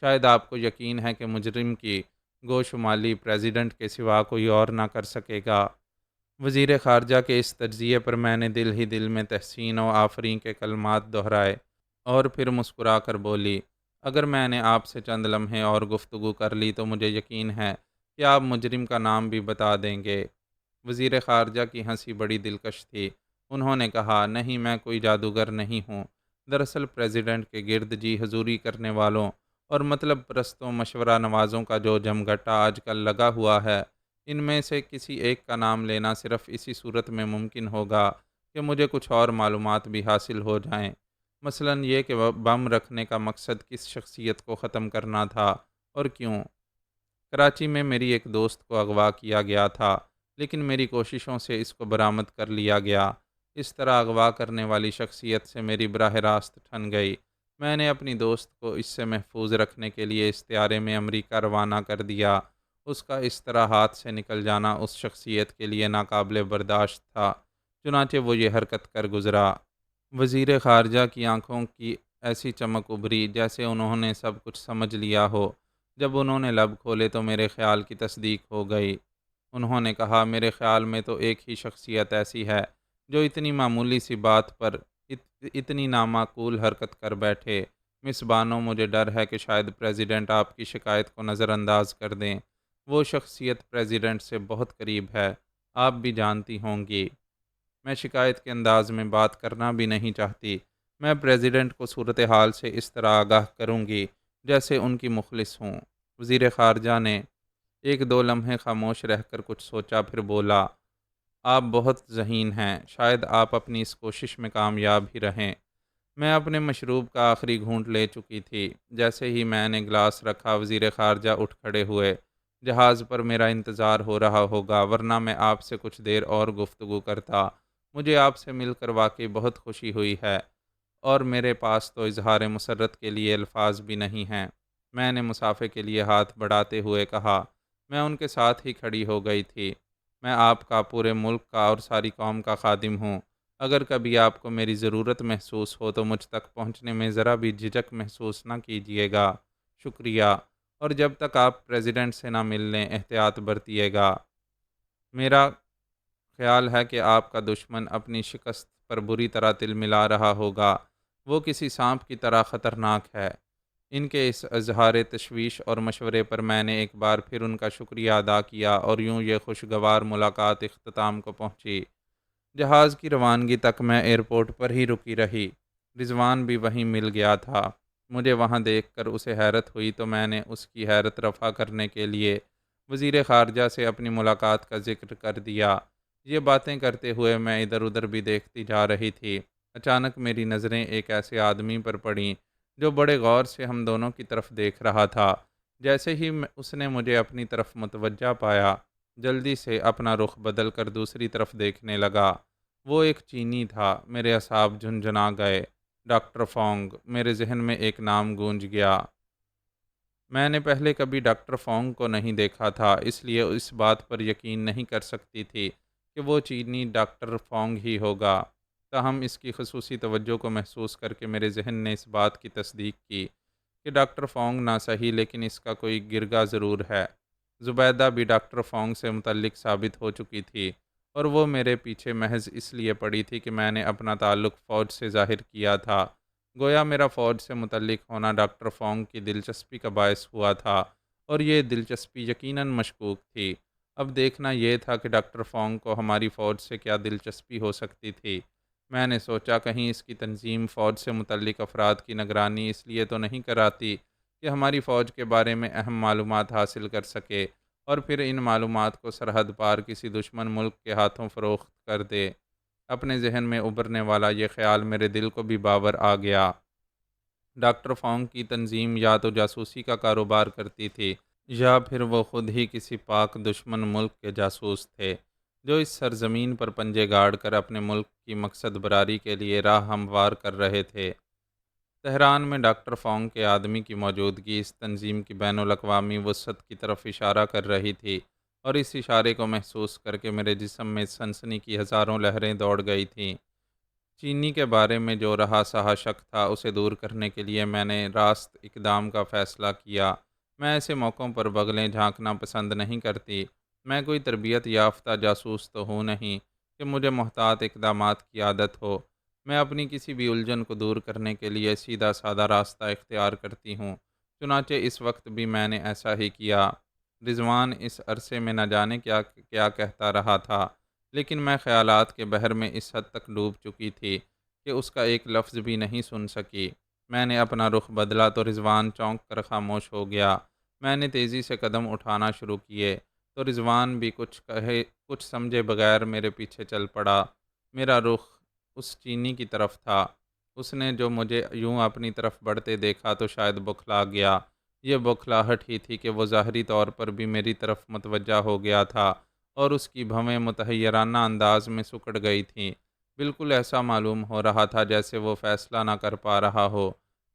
شاید آپ کو یقین ہے کہ مجرم کی گوشمالی پریزیڈنٹ کے سوا کوئی اور نہ کر سکے گا۔ وزیر خارجہ کے اس تجزیے پر میں نے دل ہی دل میں تحسین و آفرین کے کلمات دہرائے اور پھر مسکرا کر بولی، اگر میں نے آپ سے چند لمحے اور گفتگو کر لی تو مجھے یقین ہے کہ آپ مجرم کا نام بھی بتا دیں گے۔ وزیر خارجہ کی ہنسی بڑی دلکش تھی۔ انہوں نے کہا، نہیں، میں کوئی جادوگر نہیں ہوں۔ دراصل پریزیڈنٹ کے گرد جی حضوری کرنے والوں اور مطلب پرستوں مشورہ نوازوں کا جو جمگھٹا آج کل لگا ہوا ہے، ان میں سے کسی ایک کا نام لینا صرف اسی صورت میں ممکن ہوگا کہ مجھے کچھ اور معلومات بھی حاصل ہو جائیں۔ مثلاً یہ کہ وہ بم رکھنے کا مقصد کس شخصیت کو ختم کرنا تھا اور کیوں۔ کراچی میں میری ایک دوست کو اغوا کیا گیا تھا، لیکن میری کوششوں سے اس کو برآمد کر لیا گیا۔ اس طرح اغوا کرنے والی شخصیت سے میری براہ راست ٹھن گئی۔ میں نے اپنی دوست کو اس سے محفوظ رکھنے کے لیے اس طیارے میں امریکہ روانہ کر دیا۔ اس کا اس طرح ہاتھ سے نکل جانا اس شخصیت کے لیے ناقابل برداشت تھا، چنانچہ وہ یہ حرکت کر گزرا۔ وزیر خارجہ کی آنکھوں کی ایسی چمک ابھری جیسے انہوں نے سب کچھ سمجھ لیا ہو۔ جب انہوں نے لب کھولے تو میرے خیال کی تصدیق ہو گئی۔ انہوں نے کہا، میرے خیال میں تو ایک ہی شخصیت ایسی ہے جو اتنی معمولی سی بات پر اتنی نامعقول حرکت کر بیٹھے۔ مس بانو، مجھے ڈر ہے کہ شاید پریزیڈنٹ آپ کی شکایت کو نظر انداز کر دیں۔ وہ شخصیت پریزیڈنٹ سے بہت قریب ہے، آپ بھی جانتی ہوں گی۔ میں شکایت کے انداز میں بات کرنا بھی نہیں چاہتی۔ میں پریزیڈنٹ کو صورتحال سے اس طرح آگاہ کروں گی جیسے ان کی مخلص ہوں۔ وزیر خارجہ نے ایک دو لمحے خاموش رہ کر کچھ سوچا، پھر بولا، آپ بہت ذہین ہیں، شاید آپ اپنی اس کوشش میں کامیاب ہی رہیں۔ میں اپنے مشروب کا آخری گھونٹ لے چکی تھی۔ جیسے ہی میں نے گلاس رکھا، وزیر خارجہ اٹھ کھڑے ہوئے۔ جہاز پر میرا انتظار ہو رہا ہوگا، ورنہ میں آپ سے کچھ دیر اور گفتگو کرتا۔ مجھے آپ سے مل کر واقعی بہت خوشی ہوئی ہے، اور میرے پاس تو اظہار مسرت کے لیے الفاظ بھی نہیں ہیں۔ میں نے مسافے کے لیے ہاتھ بڑھاتے ہوئے کہا۔ میں ان کے ساتھ ہی کھڑی ہو گئی تھی۔ میں آپ کا، پورے ملک کا اور ساری قوم کا خادم ہوں۔ اگر کبھی آپ کو میری ضرورت محسوس ہو تو مجھ تک پہنچنے میں ذرا بھی جھجک محسوس نہ کیجیے گا۔ شکریہ، اور جب تک آپ پریزیڈنٹ سے نہ مل لیں احتیاط برتیے گا۔ میرا خیال ہے کہ آپ کا دشمن اپنی شکست پر بری طرح تل ملا رہا ہوگا۔ وہ کسی سانپ کی طرح خطرناک ہے۔ ان کے اس اظہار تشویش اور مشورے پر میں نے ایک بار پھر ان کا شکریہ ادا کیا، اور یوں یہ خوشگوار ملاقات اختتام کو پہنچی۔ جہاز کی روانگی تک میں ایئرپورٹ پر ہی رکی رہی۔ رضوان بھی وہیں مل گیا تھا۔ مجھے وہاں دیکھ کر اسے حیرت ہوئی تو میں نے اس کی حیرت رفع کرنے کے لیے وزیر خارجہ سے اپنی ملاقات کا ذکر کر دیا۔ یہ باتیں کرتے ہوئے میں ادھر ادھر بھی دیکھتی جا رہی تھی۔ اچانک میری نظریں ایک ایسے آدمی پر پڑیں جو بڑے غور سے ہم دونوں کی طرف دیکھ رہا تھا۔ جیسے ہی اس نے مجھے اپنی طرف متوجہ پایا، جلدی سے اپنا رخ بدل کر دوسری طرف دیکھنے لگا۔ وہ ایک چینی تھا۔ میرے اعصاب جھنجھنا گئے۔ ڈاکٹر فونگ، میرے ذہن میں ایک نام گونج گیا۔ میں نے پہلے کبھی ڈاکٹر فونگ کو نہیں دیکھا تھا، اس لیے اس بات پر یقین نہیں کر سکتی تھی کہ وہ چینی ڈاکٹر فونگ ہی ہوگا۔ تاہم اس کی خصوصی توجہ کو محسوس کر کے میرے ذہن نے اس بات کی تصدیق کی کہ ڈاکٹر فونگ نہ صحیح لیکن اس کا کوئی گرگا ضرور ہے۔ زبیدہ بھی ڈاکٹر فونگ سے متعلق ثابت ہو چکی تھی، اور وہ میرے پیچھے محض اس لیے پڑی تھی کہ میں نے اپنا تعلق فوج سے ظاہر کیا تھا۔ گویا میرا فوج سے متعلق ہونا ڈاکٹر فونگ کی دلچسپی کا باعث ہوا تھا، اور یہ دلچسپی یقیناً مشکوک تھی۔ اب دیکھنا یہ تھا کہ ڈاکٹر فونگ کو ہماری فوج سے کیا دلچسپی ہو سکتی تھی۔ میں نے سوچا کہیں اس کی تنظیم فوج سے متعلق افراد کی نگرانی اس لیے تو نہیں کراتی کہ ہماری فوج کے بارے میں اہم معلومات حاصل کر سکے اور پھر ان معلومات کو سرحد پار کسی دشمن ملک کے ہاتھوں فروخت کر دے۔ اپنے ذہن میں ابھرنے والا یہ خیال میرے دل کو بھی باور آ گیا۔ ڈاکٹر فونگ کی تنظیم یا تو جاسوسی کا کاروبار کرتی تھی یا پھر وہ خود ہی کسی پاک دشمن ملک کے جاسوس تھے جو اس سرزمین پر پنجے گاڑ کر اپنے ملک کی مقصد براری کے لیے راہ ہموار کر رہے تھے۔ تہران میں ڈاکٹر فونگ کے آدمی کی موجودگی اس تنظیم کی بین الاقوامی وسعت کی طرف اشارہ کر رہی تھی، اور اس اشارے کو محسوس کر کے میرے جسم میں سنسنی کی ہزاروں لہریں دوڑ گئی تھیں۔ چینی کے بارے میں جو رہا سہا شک تھا اسے دور کرنے کے لیے میں نے راست اقدام کا فیصلہ کیا۔ میں ایسے موقعوں پر بغلیں جھانکنا پسند نہیں کرتی۔ میں کوئی تربیت یافتہ جاسوس تو ہوں نہیں کہ مجھے محتاط اقدامات کی عادت ہو۔ میں اپنی کسی بھی الجھن کو دور کرنے کے لیے سیدھا سادہ راستہ اختیار کرتی ہوں۔ چنانچہ اس وقت بھی میں نے ایسا ہی کیا۔ رضوان اس عرصے میں نہ جانے کیا کیا کہتا رہا تھا، لیکن میں خیالات کے بحر میں اس حد تک ڈوب چکی تھی کہ اس کا ایک لفظ بھی نہیں سن سکی۔ میں نے اپنا رخ بدلا تو رضوان چونک کر خاموش ہو گیا۔ میں نے تیزی سے قدم اٹھانا شروع کیے تو رضوان بھی کچھ سمجھے بغیر میرے پیچھے چل پڑا۔ میرا رخ اس چینی کی طرف تھا۔ اس نے جو مجھے یوں اپنی طرف بڑھتے دیکھا تو شاید بوکھلا گیا۔ یہ بوکھلاہٹ ہی تھی کہ وہ ظاہری طور پر بھی میری طرف متوجہ ہو گیا تھا اور اس کی بھویں متحیرانہ انداز میں سکڑ گئی تھیں۔ بالکل ایسا معلوم ہو رہا تھا جیسے وہ فیصلہ نہ کر پا رہا ہو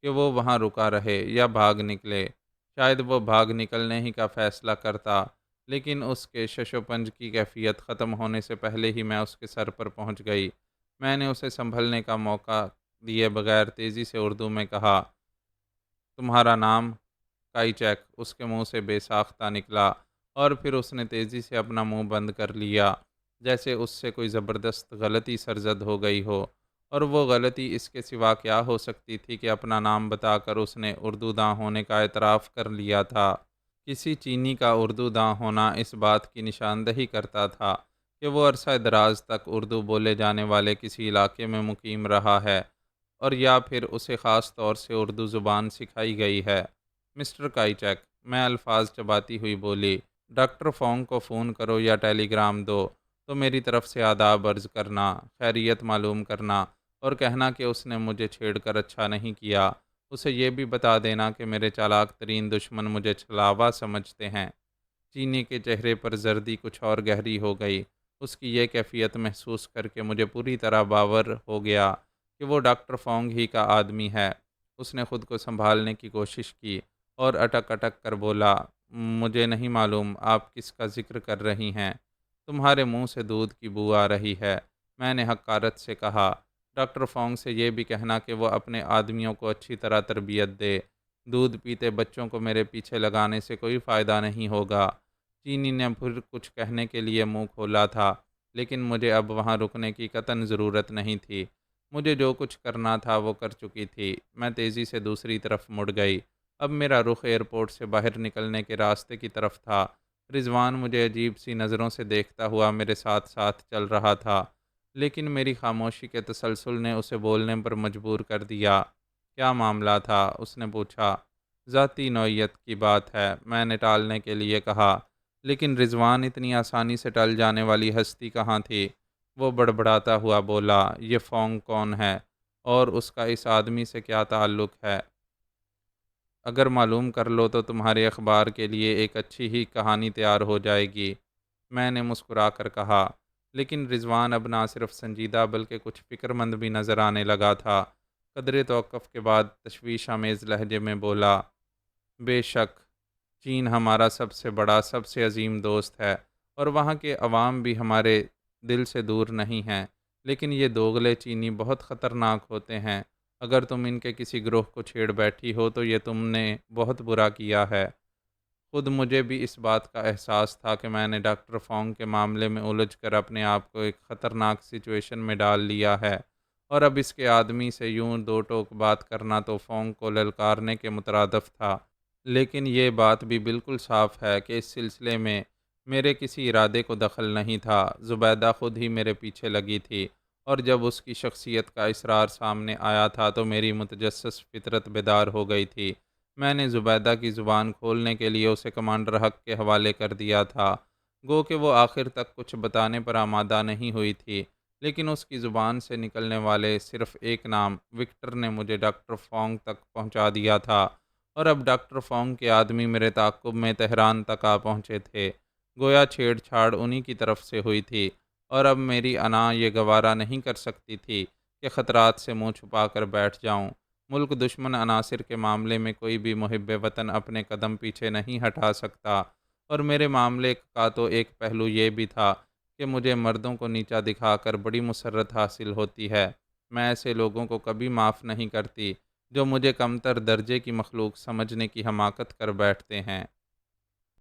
کہ وہ وہاں رکا رہے یا بھاگ نکلے۔ شاید وہ بھاگ نکلنے ہی کا فیصلہ کرتا، لیکن اس کے شش و پنج کی کیفیت ختم ہونے سے پہلے ہی میں اس کے سر پر پہنچ گئی۔ میں نے اسے سنبھلنے کا موقع دیے بغیر تیزی سے اردو میں کہا، تمہارا نام؟ کائی چیک اس کے منہ سے بے ساختہ نکلا، اور پھر اس نے تیزی سے اپنا منہ بند کر لیا جیسے اس سے کوئی زبردست غلطی سرزد ہو گئی ہو، اور وہ غلطی اس کے سوا کیا ہو سکتی تھی کہ اپنا نام بتا کر اس نے اردو داں ہونے کا اعتراف کر لیا تھا۔ کسی چینی کا اردو داں ہونا اس بات کی نشاندہی کرتا تھا کہ وہ عرصہ دراز تک اردو بولے جانے والے کسی علاقے میں مقیم رہا ہے، اور یا پھر اسے خاص طور سے اردو زبان سکھائی گئی ہے۔ مسٹر کائی چیک، میں الفاظ چباتی ہوئی بولی، ڈاکٹر فونگ کو فون کرو یا ٹیلی گرام دو تو میری طرف سے آداب عرض کرنا، خیریت معلوم کرنا اور کہنا کہ اس نے مجھے چھیڑ کر اچھا نہیں کیا۔ اسے یہ بھی بتا دینا کہ میرے چالاک ترین دشمن مجھے چھلاوا سمجھتے ہیں۔ چینی کے چہرے پر زردی کچھ اور گہری ہو گئی۔ اس کی یہ کیفیت محسوس کر کے مجھے پوری طرح باور ہو گیا کہ وہ ڈاکٹر فونگ ہی کا آدمی ہے۔ اس نے خود کو سنبھالنے کی کوشش کی اور اٹک اٹک کر بولا، مجھے نہیں معلوم آپ کس کا ذکر کر رہی ہیں۔ تمہارے منہ سے دودھ کی بو آ رہی ہے۔ میں نے حقارت سے کہا، ڈاکٹر فونگ سے یہ بھی کہنا کہ وہ اپنے آدمیوں کو اچھی طرح تربیت دے۔ دودھ پیتے بچوں کو میرے پیچھے لگانے سے کوئی فائدہ نہیں ہوگا۔ چینی نے پھر کچھ کہنے کے لیے منہ کھولا تھا، لیکن مجھے اب وہاں رکنے کی قطعاً ضرورت نہیں تھی۔ مجھے جو کچھ کرنا تھا وہ کر چکی تھی۔ میں تیزی سے دوسری طرف مڑ گئی۔ اب میرا رخ ایئرپورٹ سے باہر نکلنے کے راستے کی طرف تھا۔ رضوان مجھے عجیب سی نظروں سے دیکھتا ہوا میرے ساتھ ساتھ چل رہا تھا، لیکن میری خاموشی کے تسلسل نے اسے بولنے پر مجبور کر دیا۔ کیا معاملہ تھا؟ اس نے پوچھا۔ ذاتی نوعیت کی بات ہے، میں نے ٹالنے کے لیے کہا، لیکن رضوان اتنی آسانی سے ٹل جانے والی ہستی کہاں تھی؟ وہ بڑبڑاتا ہوا بولا، یہ فونگ کون ہے اور اس کا اس آدمی سے کیا تعلق ہے؟ اگر معلوم کر لو تو تمہارے اخبار کے لیے ایک اچھی ہی کہانی تیار ہو جائے گی۔ میں نے مسکرا کر کہا، لیکن رضوان اب نہ صرف سنجیدہ بلکہ کچھ فکر مند بھی نظر آنے لگا تھا۔ قدرے توقف کے بعد تشویش آمیز لہجے میں بولا، بے شک چین ہمارا سب سے بڑا، سب سے عظیم دوست ہے، اور وہاں کے عوام بھی ہمارے دل سے دور نہیں ہیں، لیکن یہ دوغلے چینی بہت خطرناک ہوتے ہیں۔ اگر تم ان کے کسی گروہ کو چھیڑ بیٹھی ہو تو یہ تم نے بہت برا کیا ہے۔ خود مجھے بھی اس بات کا احساس تھا کہ میں نے ڈاکٹر فونگ کے معاملے میں الجھ کر اپنے آپ کو ایک خطرناک سچویشن میں ڈال لیا ہے، اور اب اس کے آدمی سے یوں دو ٹوک بات کرنا تو فونگ کو للکارنے کے مترادف تھا۔ لیکن یہ بات بھی بالکل صاف ہے کہ اس سلسلے میں میرے کسی ارادے کو دخل نہیں تھا۔ زبیدہ خود ہی میرے پیچھے لگی تھی، اور جب اس کی شخصیت کا اسرار سامنے آیا تھا تو میری متجسس فطرت بیدار ہو گئی تھی۔ میں نے زبیدہ کی زبان کھولنے کے لیے اسے کمانڈر حق کے حوالے کر دیا تھا، گو کہ وہ آخر تک کچھ بتانے پر آمادہ نہیں ہوئی تھی، لیکن اس کی زبان سے نکلنے والے صرف ایک نام وکٹر نے مجھے ڈاکٹر فونگ تک پہنچا دیا تھا، اور اب ڈاکٹر فونگ کے آدمی میرے تعاقب میں تہران تک آ پہنچے تھے۔ گویا چھیڑ چھاڑ انہی کی طرف سے ہوئی تھی، اور اب میری انا یہ گوارا نہیں کر سکتی تھی کہ خطرات سے منہ چھپا کر بیٹھ جاؤں۔ ملک دشمن عناصر کے معاملے میں کوئی بھی محب وطن اپنے قدم پیچھے نہیں ہٹا سکتا، اور میرے معاملے کا تو ایک پہلو یہ بھی تھا کہ مجھے مردوں کو نیچا دکھا کر بڑی مسرت حاصل ہوتی ہے۔ میں ایسے لوگوں کو کبھی معاف نہیں کرتی جو مجھے کمتر درجے کی مخلوق سمجھنے کی حماقت کر بیٹھتے ہیں۔